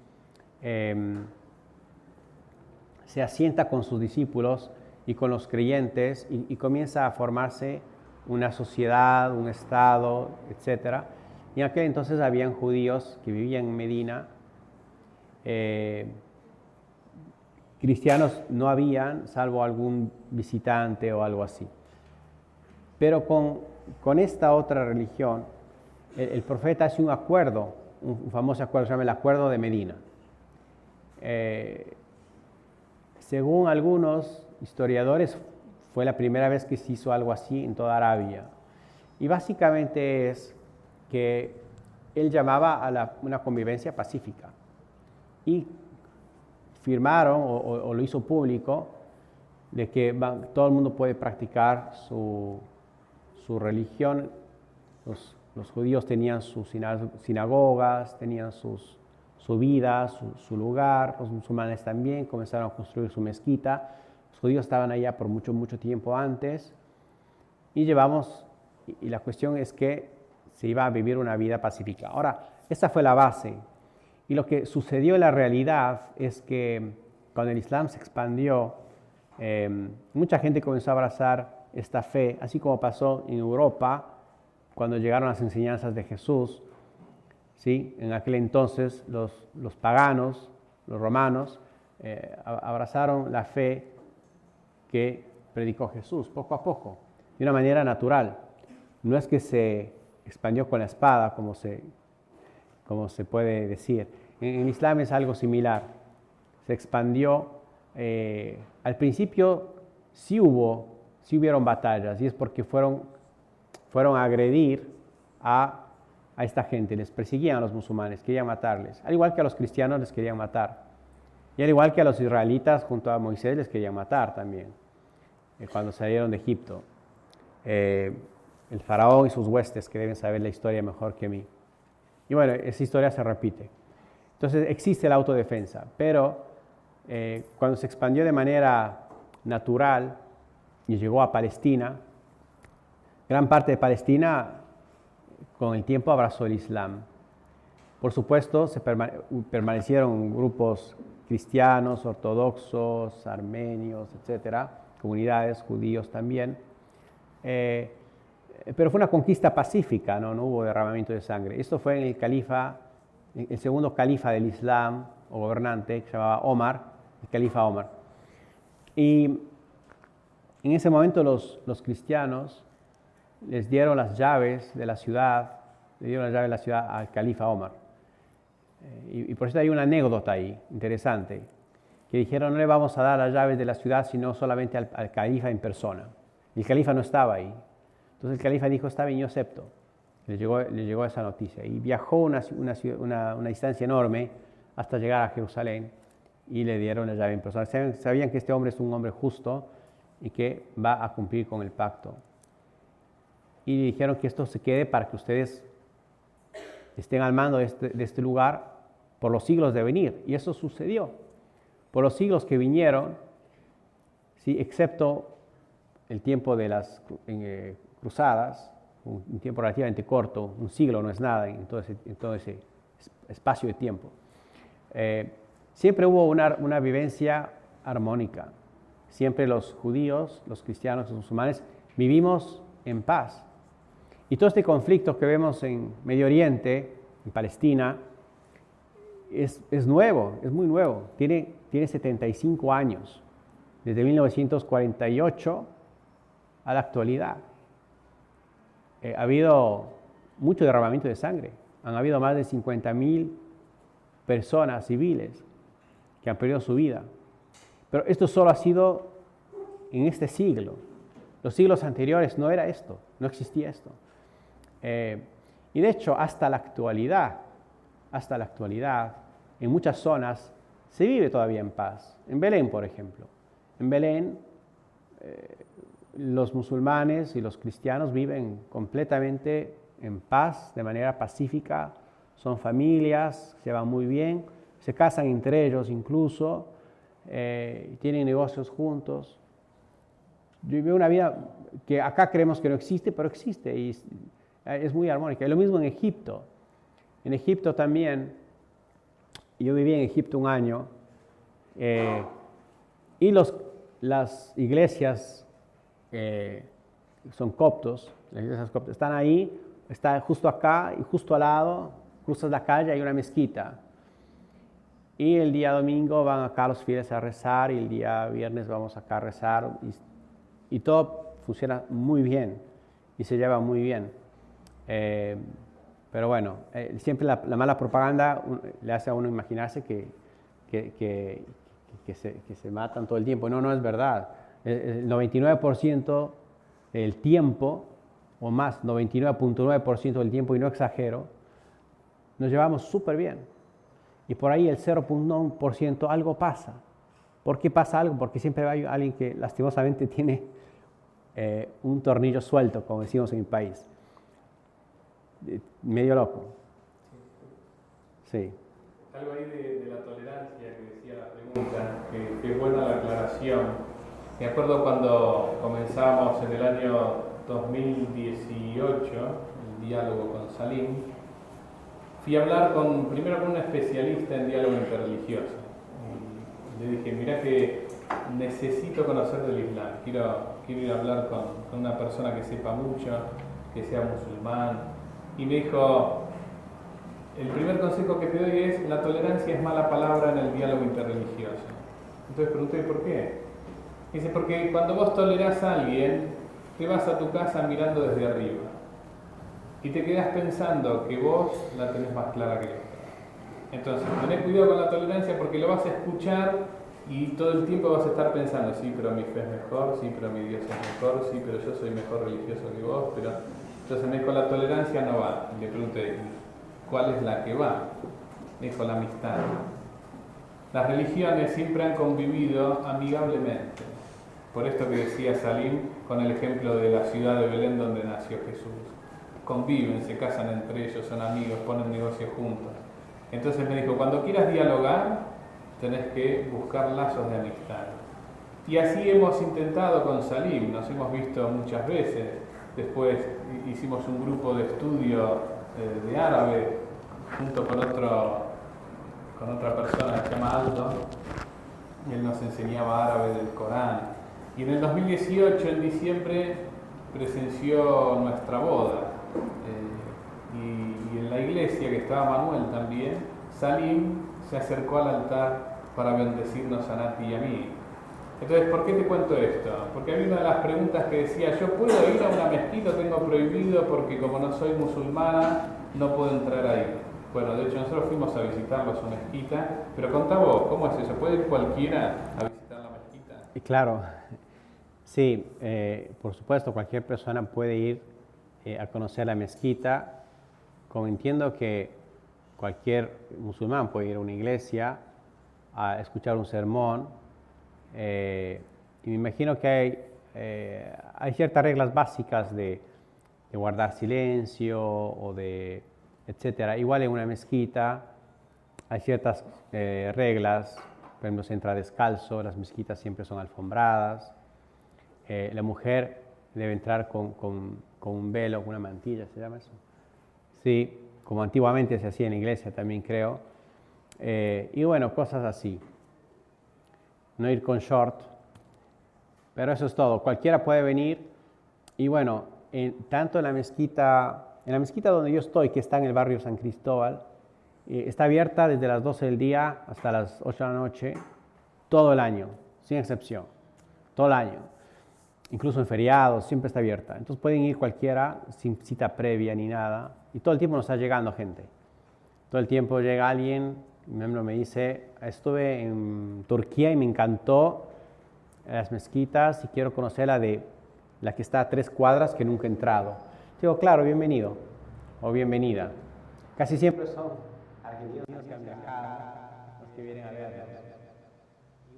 se asienta con sus discípulos y con los creyentes y comienza a formarse una sociedad, un estado, etc. Y en aquel entonces habían judíos que vivían en Medina, cristianos no habían, salvo algún visitante o algo así. Pero con esta otra religión, el profeta hace un acuerdo, un famoso acuerdo, se llama el Acuerdo de Medina. Según algunos historiadores, fue la primera vez que se hizo algo así en toda Arabia. Y básicamente es que él llamaba a una convivencia pacífica. Y firmaron, o lo hizo público, de que todo el mundo puede practicar su religión. Los judíos tenían sus sinagogas, tenían su vida, su lugar. Los musulmanes también comenzaron a construir su mezquita. Los judíos estaban allá por mucho tiempo antes. Y la cuestión es que se iba a vivir una vida pacífica. Ahora, esa fue la base. Y lo que sucedió en la realidad es que cuando el Islam se expandió, mucha gente comenzó a abrazar esta fe, así como pasó en Europa cuando llegaron las enseñanzas de Jesús. ¿Sí? En aquel entonces los paganos, los romanos, abrazaron la fe que predicó Jesús poco a poco, de una manera natural. No es que se expandió con la espada, como se puede decir. En Islam es algo similar. Se expandió. Al principio sí hubieron batallas, y es porque fueron a agredir a esta gente. Les perseguían a los musulmanes, querían matarles. Al igual que a los cristianos les querían matar. Y al igual que a los israelitas junto a Moisés les querían matar también, cuando salieron de Egipto. El faraón y sus huestes, que deben saber la historia mejor que mí. Y bueno, esa historia se repite. Entonces existe la autodefensa, pero cuando se expandió de manera natural y llegó a Palestina, gran parte de Palestina con el tiempo abrazó el Islam. Por supuesto, permanecieron grupos cristianos, ortodoxos, armenios, etcétera, comunidades, judíos también. Pero fue una conquista pacífica, no hubo derramamiento de sangre. Esto fue en el segundo califa del Islam, o gobernante, que se llamaba Omar, el califa Omar. Y en ese momento los cristianos les dieron las llaves de la ciudad, al califa Omar. Y por eso hay una anécdota ahí, interesante, que dijeron: no le vamos a dar las llaves de la ciudad, sino solamente al califa en persona. Y el califa no estaba ahí. Entonces el califa dijo: está bien, yo acepto. Le llegó esa noticia. Y viajó una distancia enorme hasta llegar a Jerusalén y le dieron la llave en persona. Sabían que este hombre es un hombre justo y que va a cumplir con el pacto. Y dijeron que esto se quede para que ustedes estén al mando de este lugar por los siglos de venir. Y eso sucedió. Por los siglos que vinieron, ¿sí? Excepto el tiempo de las cruzadas, un tiempo relativamente corto, un siglo no es nada en todo ese espacio de tiempo. Siempre hubo una vivencia armónica. Siempre los judíos, los cristianos, los musulmanes vivimos en paz. Y todo este conflicto que vemos en Medio Oriente, en Palestina, es nuevo, es muy nuevo. Tiene 75 años, desde 1948 a la actualidad. Ha habido mucho derramamiento de sangre. Han habido más de 50,000 personas civiles que han perdido su vida. Pero esto solo ha sido en este siglo. Los siglos anteriores no era esto, no existía esto. Y de hecho, hasta la actualidad, en muchas zonas se vive todavía en paz. En Belén, por ejemplo. En Belén, los musulmanes y los cristianos viven completamente en paz, de manera pacífica. Son familias, se van muy bien, se casan entre ellos incluso, tienen negocios juntos. Yo veo una vida que acá creemos que no existe, pero existe y es muy armónica. Y lo mismo en Egipto. En Egipto también, yo viví en Egipto un año, y las iglesias son coptos, las iglesias coptas están ahí, está justo acá y justo al lado, cruzas la calle, hay una mezquita. Y el día domingo van acá los fieles a rezar y el día viernes vamos acá a rezar y todo funciona muy bien y se lleva muy bien. Pero bueno, siempre la mala propaganda le hace a uno imaginarse que se matan todo el tiempo. No es verdad. El 99% del tiempo, o más, 99.9% del tiempo, y no exagero, nos llevamos súper bien. Y por ahí el 0.1% algo pasa. ¿Por qué pasa algo? Porque siempre hay alguien que lastimosamente tiene un tornillo suelto, como decimos en mi país. Medio loco. Sí. Algo ahí de la tolerancia que decía la pregunta, que es buena la aclaración. Me acuerdo cuando comenzamos en el año 2018 el diálogo con Salim, fui a hablar primero con un especialista en diálogo interreligioso. Y le dije, mirá que necesito conocer del Islam, quiero ir a hablar con una persona que sepa mucho, que sea musulmán. Y me dijo, el primer consejo que te doy es, la tolerancia es mala palabra en el diálogo interreligioso. Entonces pregunté, ¿por qué? Dice, porque cuando vos tolerás a alguien, te vas a tu casa mirando desde arriba y te quedás pensando que vos la tenés más clara que el otro. Entonces, tenés cuidado con la tolerancia porque lo vas a escuchar y todo el tiempo vas a estar pensando, sí, pero mi fe es mejor, sí, pero mi Dios es mejor, sí, pero yo soy mejor religioso que vos, pero... Entonces me dijo, la tolerancia no va. Y le pregunté, ¿cuál es la que va? Me dijo, la amistad. Las religiones siempre han convivido amigablemente. Por esto que decía Salim, con el ejemplo de la ciudad de Belén donde nació Jesús. Conviven, se casan entre ellos, son amigos, ponen negocios juntos. Entonces me dijo, cuando quieras dialogar, tenés que buscar lazos de amistad. Y así hemos intentado con Salim, nos hemos visto muchas veces. Después hicimos un grupo de estudio de árabe junto con otra persona que se llama Aldo. Él nos enseñaba árabe del Corán. Y en el 2018, en diciembre, presenció nuestra boda. Y en la iglesia, que estaba Manuel también, Salim se acercó al altar para bendecirnos a Nati y a mí. Entonces, ¿por qué te cuento esto? Porque había una de las preguntas que decía, ¿yo puedo ir a una mezquita? Tengo prohibido porque como no soy musulmana, no puedo entrar ahí. Bueno, de hecho nosotros fuimos a visitarlos a su mezquita, pero contá vos, ¿cómo es eso? ¿Puede ir cualquiera a visitar la mezquita? Claro, sí, por supuesto, cualquier persona puede ir a conocer la mezquita, como entiendo que cualquier musulmán puede ir a una iglesia a escuchar un sermón. Y me imagino que hay ciertas reglas básicas de guardar silencio o de etcétera. Igual en una mezquita hay ciertas reglas, por ejemplo, se entra descalzo, las mezquitas siempre son alfombradas, la mujer debe entrar con un velo, con una mantilla, ¿se llama eso? Sí, como antiguamente se hacía en la iglesia también creo. Y bueno, cosas así. No ir con short, pero eso es todo. Cualquiera puede venir y bueno, tanto en la mezquita donde yo estoy, que está en el barrio San Cristóbal, está abierta desde las 12 del día hasta las 8 de la noche, todo el año, sin excepción, todo el año. Incluso en feriados, siempre está abierta. Entonces pueden ir cualquiera, sin cita previa ni nada. Y todo el tiempo nos está llegando gente. Todo el tiempo llega alguien, me dice, estuve en Turquía y me encantó las mezquitas y quiero conocer la que está a 3 cuadras que nunca he entrado. Digo, claro, bienvenido o bienvenida. Casi siempre son argentinos que han viajado, los que vienen a vernos.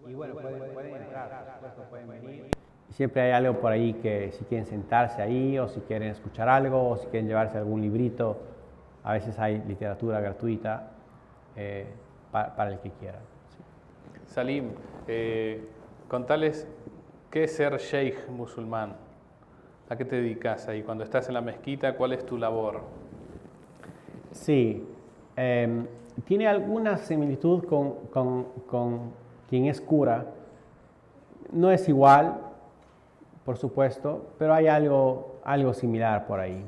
Y bueno, pueden entrar, por supuesto, pueden venir. Y siempre hay algo por ahí que si quieren sentarse ahí o si quieren escuchar algo o si quieren llevarse algún librito, a veces hay literatura gratuita para el que quiera. Sí. Salim, contales qué es ser sheikh musulmán. ¿A qué te dedicas ahí? Cuando estás en la mezquita, ¿cuál es tu labor? Sí, tiene alguna similitud con quien es cura. No es igual, por supuesto, pero hay algo similar por ahí.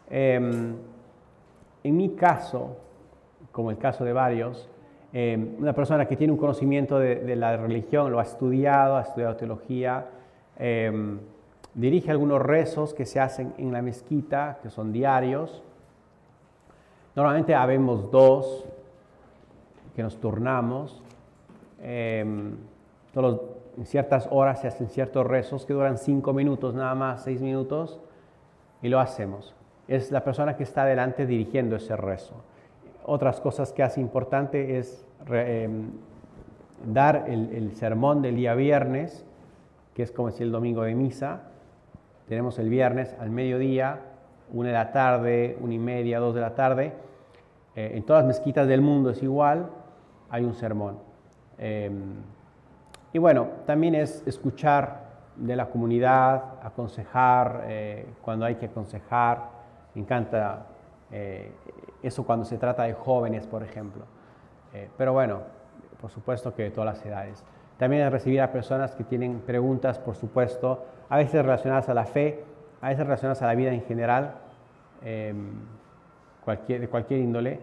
En mi caso, como el caso de varios, una persona que tiene un conocimiento de la religión, lo ha estudiado teología, dirige algunos rezos que se hacen en la mezquita, que son diarios. Normalmente habemos 2 que nos turnamos. En ciertas horas se hacen ciertos rezos que duran 5 minutos nada más, 6 minutos, y lo hacemos. Es la persona que está adelante dirigiendo ese rezo. Otras cosas que hace importante es dar el sermón del día viernes, que es como si el domingo de misa. Tenemos el viernes al mediodía, 1 de la tarde, 1:30, 2 de la tarde. En todas las mezquitas del mundo es igual, hay un sermón. Y bueno, también es escuchar de la comunidad, aconsejar cuando hay que aconsejar. Me encanta eso cuando se trata de jóvenes, por ejemplo. Pero bueno, por supuesto que de todas las edades. También es recibir a personas que tienen preguntas, por supuesto, a veces relacionadas a la fe, a veces relacionadas a la vida en general, de cualquier índole.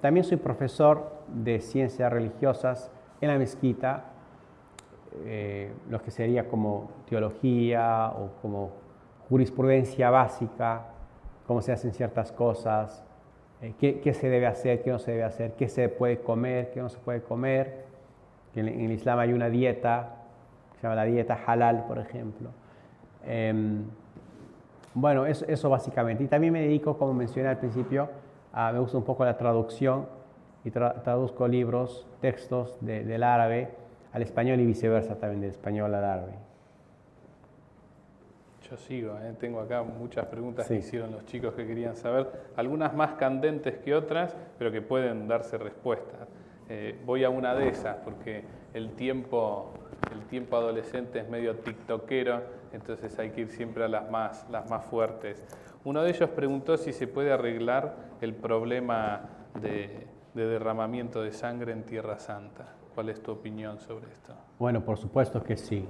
También soy profesor de ciencias religiosas en la mezquita, lo que sería como teología o como jurisprudencia básica, cómo se hacen ciertas cosas, qué se debe hacer, qué no se debe hacer, qué se puede comer, qué no se puede comer. En el Islam hay una dieta, que se llama la dieta halal, por ejemplo. Bueno, eso básicamente. Y también me dedico, como mencioné al principio, me gusta un poco la traducción y traduzco libros, textos del árabe al español y viceversa, también del español al árabe. Yo sigo, tengo acá muchas preguntas Sí. que hicieron los chicos que querían saber, algunas más candentes que otras, pero que pueden darse respuesta. Voy a una de esas, porque el tiempo adolescente es medio tiktokero, entonces hay que ir siempre a las más fuertes. Uno de ellos preguntó si se puede arreglar el problema de derramamiento de sangre en Tierra Santa. ¿Cuál es tu opinión sobre esto? Bueno, por supuesto que sí.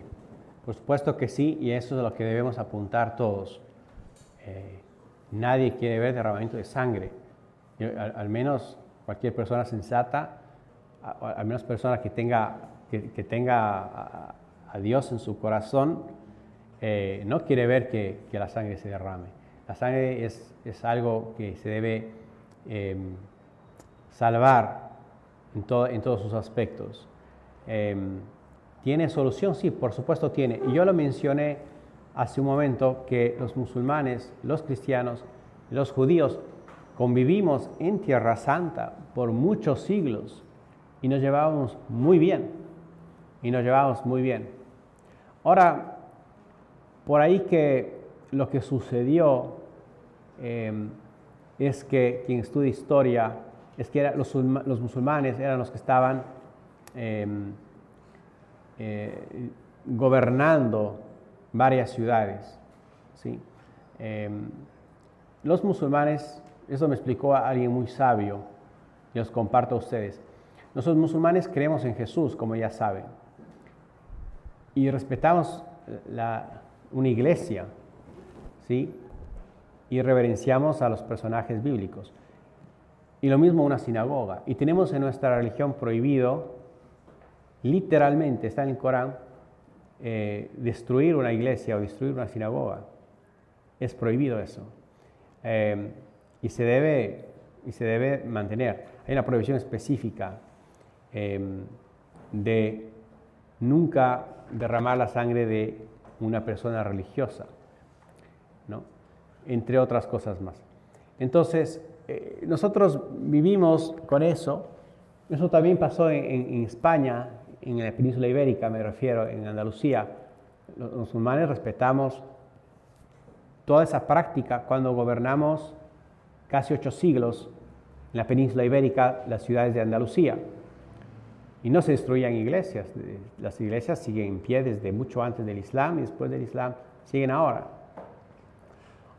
Por supuesto que sí, y eso es lo que debemos apuntar todos. Nadie quiere ver derramamiento de sangre. Al menos cualquier persona sensata, al menos persona que tenga a Dios en su corazón, no quiere ver que la sangre se derrame. La sangre es algo que se debe salvar en todos sus aspectos. ¿Tiene solución? Sí, por supuesto tiene. Y yo lo mencioné hace un momento que los musulmanes, los cristianos, los judíos convivimos en Tierra Santa por muchos siglos y nos llevábamos muy bien. Ahora, por ahí que lo que sucedió es que quien estudia historia, es que los musulmanes eran los que estaban gobernando varias ciudades, ¿sí? Los musulmanes, eso me explicó alguien muy sabio, y os comparto a ustedes. Nosotros musulmanes creemos en Jesús, como ya saben, y respetamos una iglesia, ¿sí? Y reverenciamos a los personajes bíblicos. Y lo mismo una sinagoga. Y tenemos en nuestra religión prohibido, literalmente, está en el Corán, destruir una iglesia o destruir una sinagoga. Es prohibido eso. Y se debe mantener. Hay una prohibición específica de nunca derramar la sangre de una persona religiosa, ¿no? Entre otras cosas más. Entonces, nosotros vivimos con eso. Eso también pasó en España, en la península ibérica, me refiero, en Andalucía. Los musulmanes respetamos toda esa práctica cuando gobernamos casi 8 siglos en la península ibérica, las ciudades de Andalucía. Y no se destruían iglesias. Las iglesias siguen en pie desde mucho antes del Islam y después del Islam siguen ahora.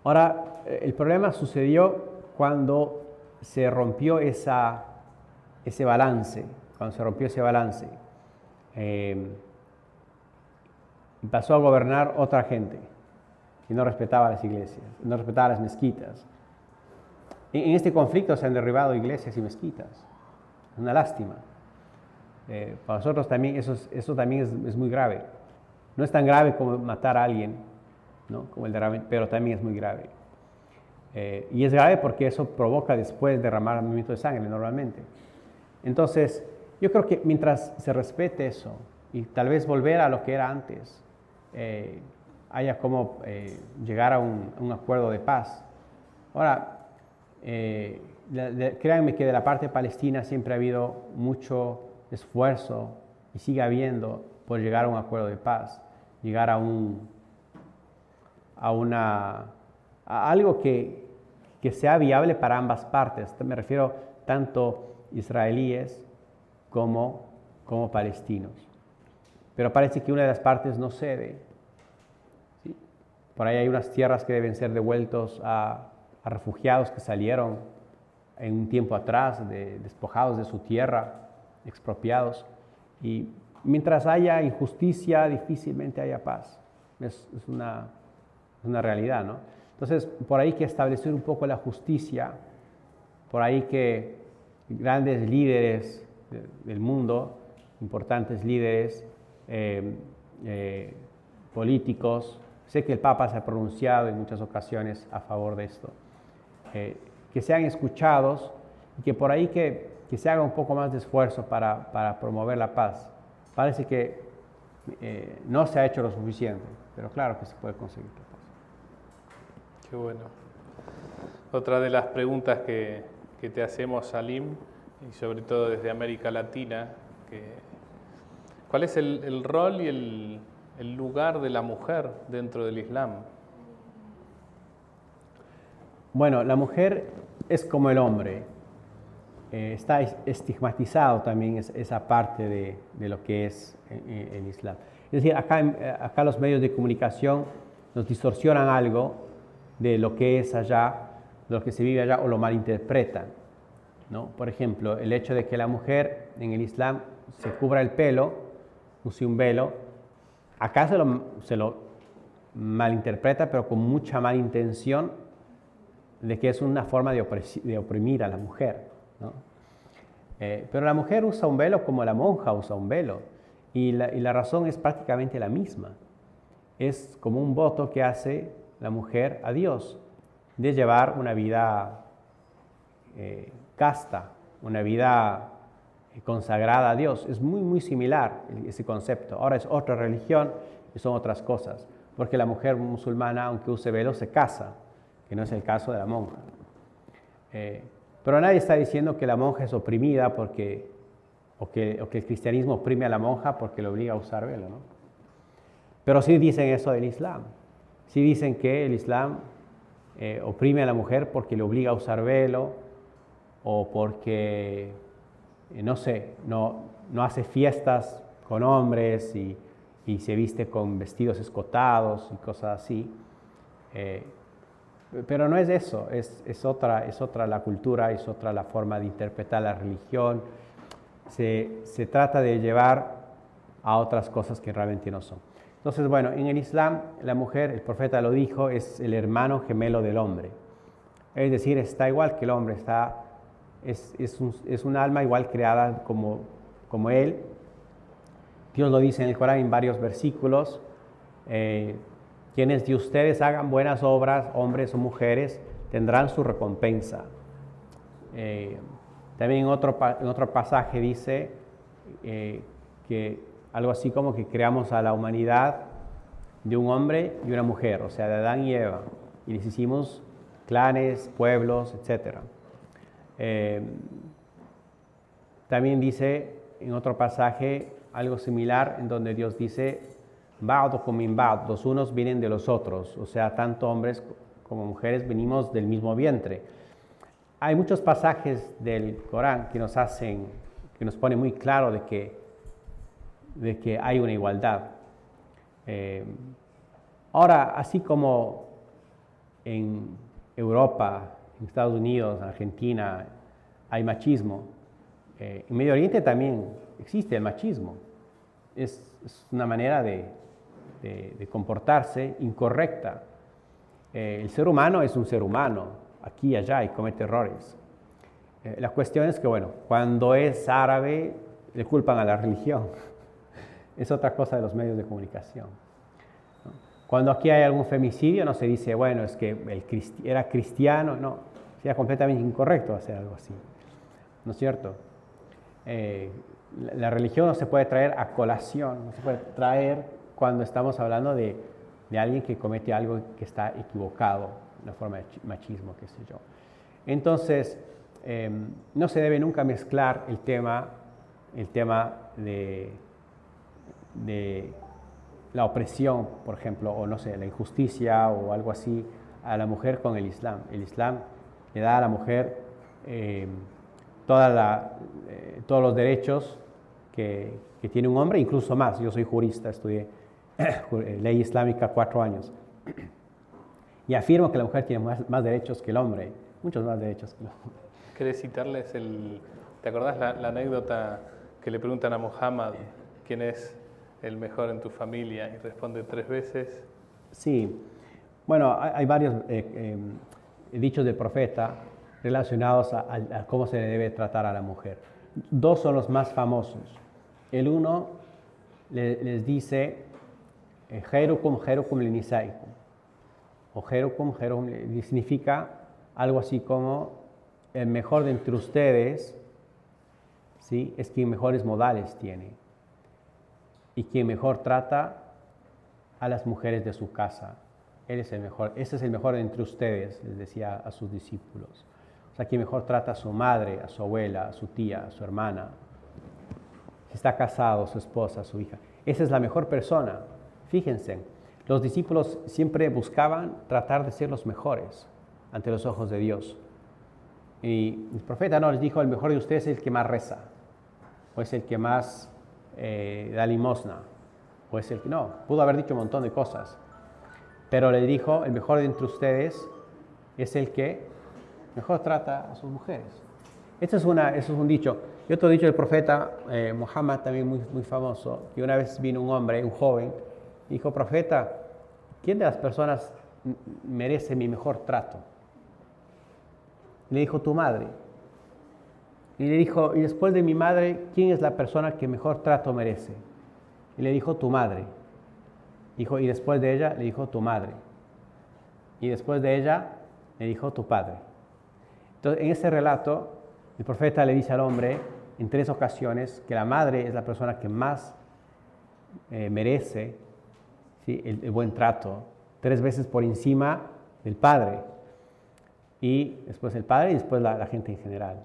Ahora, el problema sucedió cuando se rompió ese balance. Cuando se rompió ese balance, pasó a gobernar otra gente y no respetaba las iglesias, no respetaba las mezquitas. En este conflicto se han derribado iglesias y mezquitas. Es una lástima. Para nosotros también eso también es muy grave. No es tan grave como matar a alguien, ¿no? Como el derramamiento, pero también es muy grave. Y es grave porque eso provoca después derramamiento de sangre normalmente. Entonces, yo creo que mientras se respete eso y tal vez volver a lo que era antes, haya como llegar a un acuerdo de paz. Ahora, créanme que de la parte palestina siempre ha habido mucho esfuerzo y sigue habiendo por llegar a un acuerdo de paz, llegar a algo que sea viable para ambas partes. Me refiero tanto israelíes como palestinos. Pero parece que una de las partes no cede. ¿Sí? Por ahí hay unas tierras que deben ser devueltos a refugiados que salieron en un tiempo atrás, despojados de su tierra, expropiados. Y mientras haya injusticia, difícilmente haya paz. Es una realidad, ¿no? Entonces, por ahí que establecer un poco la justicia, por ahí que grandes líderes del mundo, importantes líderes políticos, sé que el Papa se ha pronunciado en muchas ocasiones a favor de esto, que sean escuchados y que por ahí que se haga un poco más de esfuerzo para promover la paz. Parece que no se ha hecho lo suficiente, pero claro que se puede conseguir la paz. Qué bueno. Otra de las preguntas que te hacemos, Salim, y sobre todo desde América Latina, ¿cuál es el rol y el lugar de la mujer dentro del Islam? Bueno, la mujer es como el hombre. Está estigmatizado también esa parte de lo que es el Islam. Es decir, acá los medios de comunicación nos distorsionan algo de lo que es allá, de lo que se vive allá, o lo malinterpretan, ¿no? Por ejemplo, el hecho de que la mujer en el Islam se cubra el pelo, use un velo, acá se lo malinterpreta, pero con mucha mala intención, de que es una forma de oprimir a la mujer, ¿no? Pero la mujer usa un velo como la monja usa un velo, y la razón es prácticamente la misma. Es como un voto que hace la mujer a Dios, de llevar una vida casta, una vida consagrada a Dios. Es muy, muy similar ese concepto. Ahora es otra religión y son otras cosas, porque la mujer musulmana, aunque use velo, se casa, que no es el caso de la monja. Pero nadie está diciendo que la monja es oprimida o que el cristianismo oprime a la monja porque le obliga a usar velo, ¿no? Pero sí dicen eso del Islam. Sí dicen que el Islam oprime a la mujer porque le obliga a usar velo o porque, no sé, no hace fiestas con hombres y se viste con vestidos escotados y cosas así. Pero no es eso, es otra la cultura, es otra la forma de interpretar la religión. Se trata de llevar a otras cosas que realmente no son. Entonces, bueno, en el Islam, la mujer, el profeta lo dijo, es el hermano gemelo del hombre. Es decir, está igual que el hombre, es un alma igual creada como él. Dios lo dice en el Corán en varios versículos. Quienes de ustedes hagan buenas obras, hombres o mujeres, tendrán su recompensa. También en otro pasaje dice que algo así como que creamos a la humanidad de un hombre y una mujer, o sea, de Adán y Eva, y les hicimos clanes, pueblos, etc. También dice en otro pasaje algo similar en donde Dios dice Ba'dukum min ba'd, los unos vienen de los otros, o sea, tanto hombres como mujeres venimos del mismo vientre. Hay muchos pasajes del Corán que nos ponen muy claro de que hay una igualdad. Ahora, así como en Europa, en Estados Unidos, en Argentina, hay machismo, en Medio Oriente también existe el machismo. Es una manera de comportarse incorrecta. El ser humano es un ser humano, aquí y allá, y comete errores. La cuestión es que, bueno, cuando es árabe, le culpan a la religión. Es otra cosa de los medios de comunicación. Cuando aquí hay algún femicidio, no se dice, bueno, es que era cristiano, no, sería completamente incorrecto hacer algo así, ¿no es cierto? La religión no se puede traer a colación, no se puede traer cuando estamos hablando de alguien que comete algo que está equivocado, una forma de machismo, qué sé yo. Entonces, no se debe nunca mezclar el tema de la opresión, por ejemplo, o no sé, la injusticia o algo así, a la mujer con el Islam. El Islam le da a la mujer todos los derechos que tiene un hombre, incluso más. Yo soy jurista, estudié ley islámica 4 años. Y afirmo que la mujer tiene más derechos que el hombre, muchos más derechos que el hombre. ¿Querés citarles ¿te acordás la anécdota que le preguntan a Muhammad quién es el mejor en tu familia y responde 3 veces? Sí, bueno, hay varios dichos del profeta relacionados a cómo se le debe tratar a la mujer. 2 son los más famosos. El uno les dice, Khairukum khairukum linisaikum, o Khairukum khairukum, significa algo así como el mejor de entre ustedes, ¿sí?, es quien mejores modales tiene y quien mejor trata a las mujeres de su casa. Él es el mejor, ese es el mejor de entre ustedes, les decía a sus discípulos. O sea, quien mejor trata a su madre, a su abuela, a su tía, a su hermana, si está casado, su esposa, su hija. Esa es la mejor persona. Fíjense, los discípulos siempre buscaban tratar de ser los mejores ante los ojos de Dios. Y el profeta no les dijo, el mejor de ustedes es el que más reza, o es el que más da limosna, o es el que no, pudo haber dicho un montón de cosas, pero le dijo, el mejor de entre ustedes es el que mejor trata a sus mujeres. Eso es un dicho. Y otro dicho del profeta Muhammad, también muy famoso, que una vez vino un hombre, un joven, y dijo, profeta, ¿quién de las personas merece mi mejor trato? Le dijo, tu madre. Y le dijo, y después de mi madre, ¿quién es la persona que mejor trato merece? Y le dijo, tu madre. Dijo, y después de ella, le dijo, tu madre. Y después de ella, le dijo, tu padre. Entonces, en ese relato, el profeta le dice al hombre, en 3 ocasiones, que la madre es la persona que más merece, ¿sí?, el buen trato, 3 veces por encima del padre. Y después el padre y después la gente en general.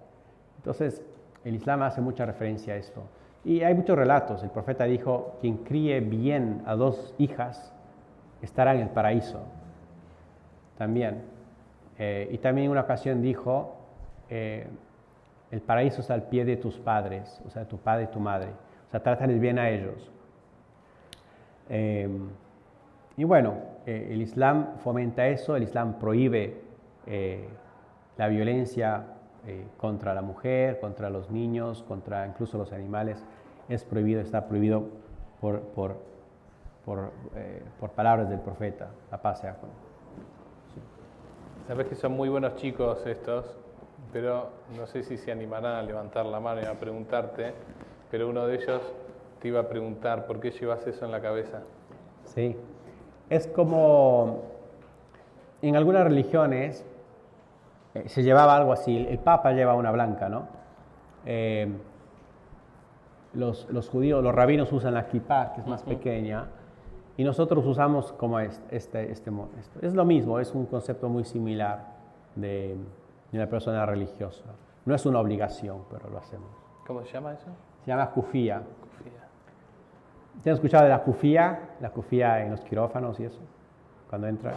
Entonces, el Islam hace mucha referencia a esto. Y hay muchos relatos. El profeta dijo, quien críe bien a 2 hijas estará en el paraíso. También. Y también en una ocasión dijo, el paraíso está al pie de tus padres, o sea, tu padre y tu madre. O sea, trátales bien a ellos. Y bueno, el Islam fomenta eso, el Islam prohíbe la violencia contra la mujer, contra los niños, contra incluso los animales. Es prohibido, está prohibido por palabras del profeta, la paz sea con él. Sabes que son muy buenos chicos estos, pero no sé si se animarán a levantar la mano y a preguntarte, pero uno de ellos te iba a preguntar, ¿por qué llevas eso en la cabeza? Sí, es como en algunas religiones se llevaba algo así, el Papa lleva una blanca, ¿no? Los judíos, los rabinos usan la kippah, que es más pequeña, y nosotros usamos como esto. Es lo mismo, es un concepto muy similar de una persona religiosa. No es una obligación, pero lo hacemos. ¿Cómo se llama eso? Se llama kufía. ¿Te has escuchado de la kufía? La kufía en los quirófanos y eso, cuando entra.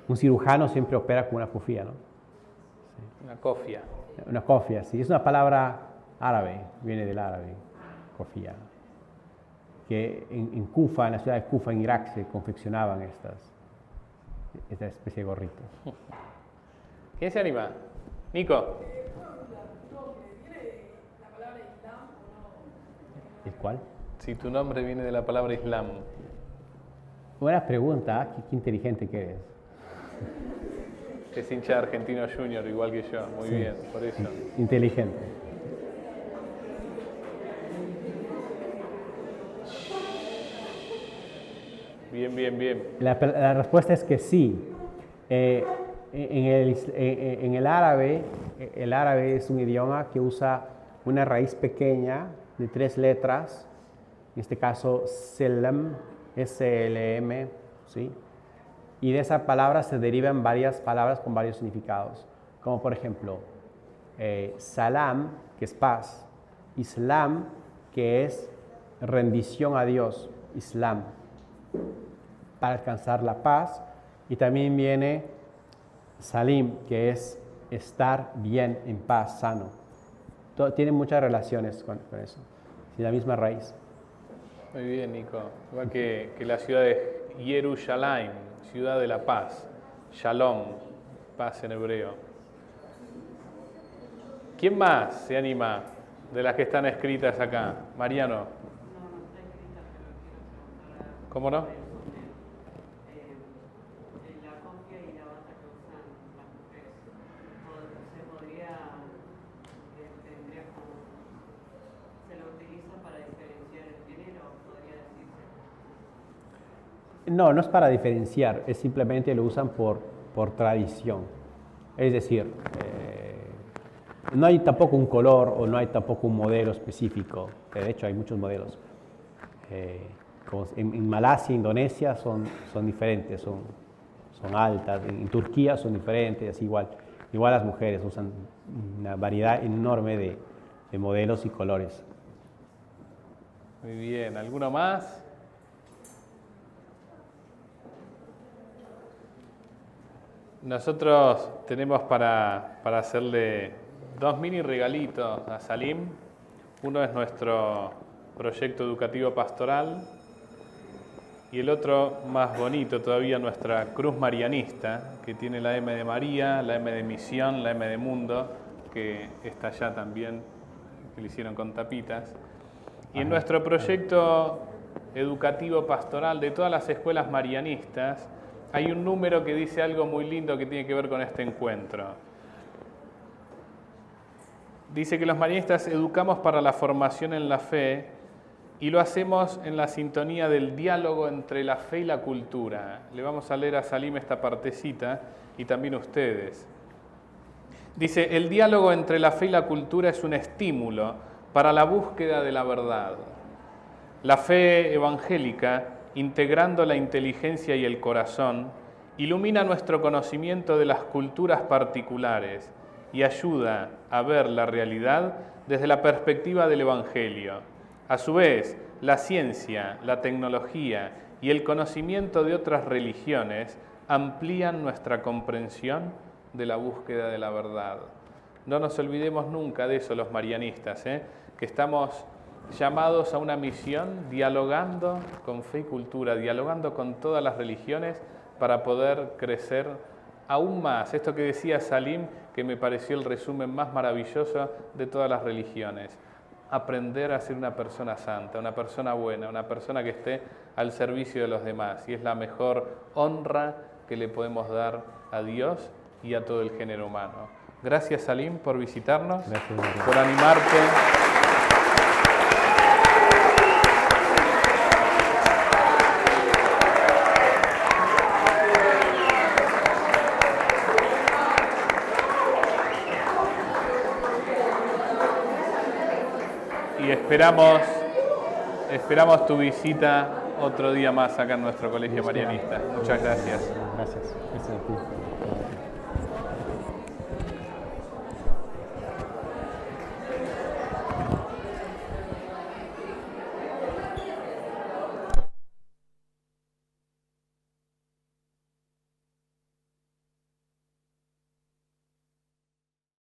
Un cirujano siempre opera con una kufía, ¿no? Sí. Una cofia. Una cofia, sí. Es una palabra árabe, viene del árabe, kofia. Que en Kufa, en la ciudad de Kufa, en Irak, se confeccionaban esta especie de gorritos. ¿Quién se anima? Nico. ¿El cuál? Si tu nombre viene de la palabra Islam. Buena pregunta, qué inteligente que eres. Es hincha de Argentino Junior, igual que yo. Muy Sí. bien, por eso. Inteligente. Bien, bien, bien. La respuesta es que sí. En el árabe es un idioma que usa una raíz pequeña de 3 letras, en este caso Selam, S-L-M, ¿sí? Y de esa palabra se derivan varias palabras con varios significados, como por ejemplo, Salam, que es paz, Islam, que es rendición a Dios, Islam, para alcanzar la paz, y también viene Salim, que es estar bien, en paz, sano. Tiene muchas relaciones con eso, y la misma raíz. Muy bien, Nico. Igual que la ciudad de Jerusalén, ciudad de la paz. Shalom, paz en hebreo. ¿Quién más se anima de las que están escritas acá? Mariano. No, no está escrita, pero quiero preguntar. ¿Cómo no? La cofia y la bata que usan las mujeres, tendría como, se lo utiliza para diferenciar el género, podría decirse. No es para diferenciar, es simplemente lo usan por tradición. Es decir, no hay tampoco un color o no hay tampoco un modelo específico. De hecho, hay muchos modelos. Como en Malasia, Indonesia son diferentes, son altas. En Turquía son diferentes, así igual. Igual las mujeres usan una variedad enorme de modelos y colores. Muy bien. ¿Alguno más? Nosotros tenemos para hacerle 2 mini regalitos a Salim. Uno es nuestro proyecto educativo pastoral y el otro, más bonito todavía, nuestra cruz marianista, que tiene la M de María, la M de Misión, la M de Mundo, que está allá también, que lo hicieron con tapitas. Y en nuestro proyecto educativo pastoral de todas las escuelas marianistas, hay un número que dice algo muy lindo que tiene que ver con este encuentro. Dice que los marianistas educamos para la formación en la fe y lo hacemos en la sintonía del diálogo entre la fe y la cultura. Le vamos a leer a Salim esta partecita y también ustedes. Dice, el diálogo entre la fe y la cultura es un estímulo para la búsqueda de la verdad. La fe evangélica, integrando la inteligencia y el corazón, ilumina nuestro conocimiento de las culturas particulares y ayuda a ver la realidad desde la perspectiva del Evangelio. A su vez, la ciencia, la tecnología y el conocimiento de otras religiones amplían nuestra comprensión de la búsqueda de la verdad. No nos olvidemos nunca de eso los marianistas, que estamos llamados a una misión dialogando con fe y cultura, dialogando con todas las religiones para poder crecer aún más. Esto que decía Salim, que me pareció el resumen más maravilloso de todas las religiones. Aprender a ser una persona santa, una persona buena, una persona que esté al servicio de los demás. Y es la mejor honra que le podemos dar a Dios y a todo el género humano. Gracias, Salim, por visitarnos, Gracias, por animarte. Y esperamos tu visita otro día más acá en nuestro colegio marianista. Muchas gracias. Gracias. Gracias a ti.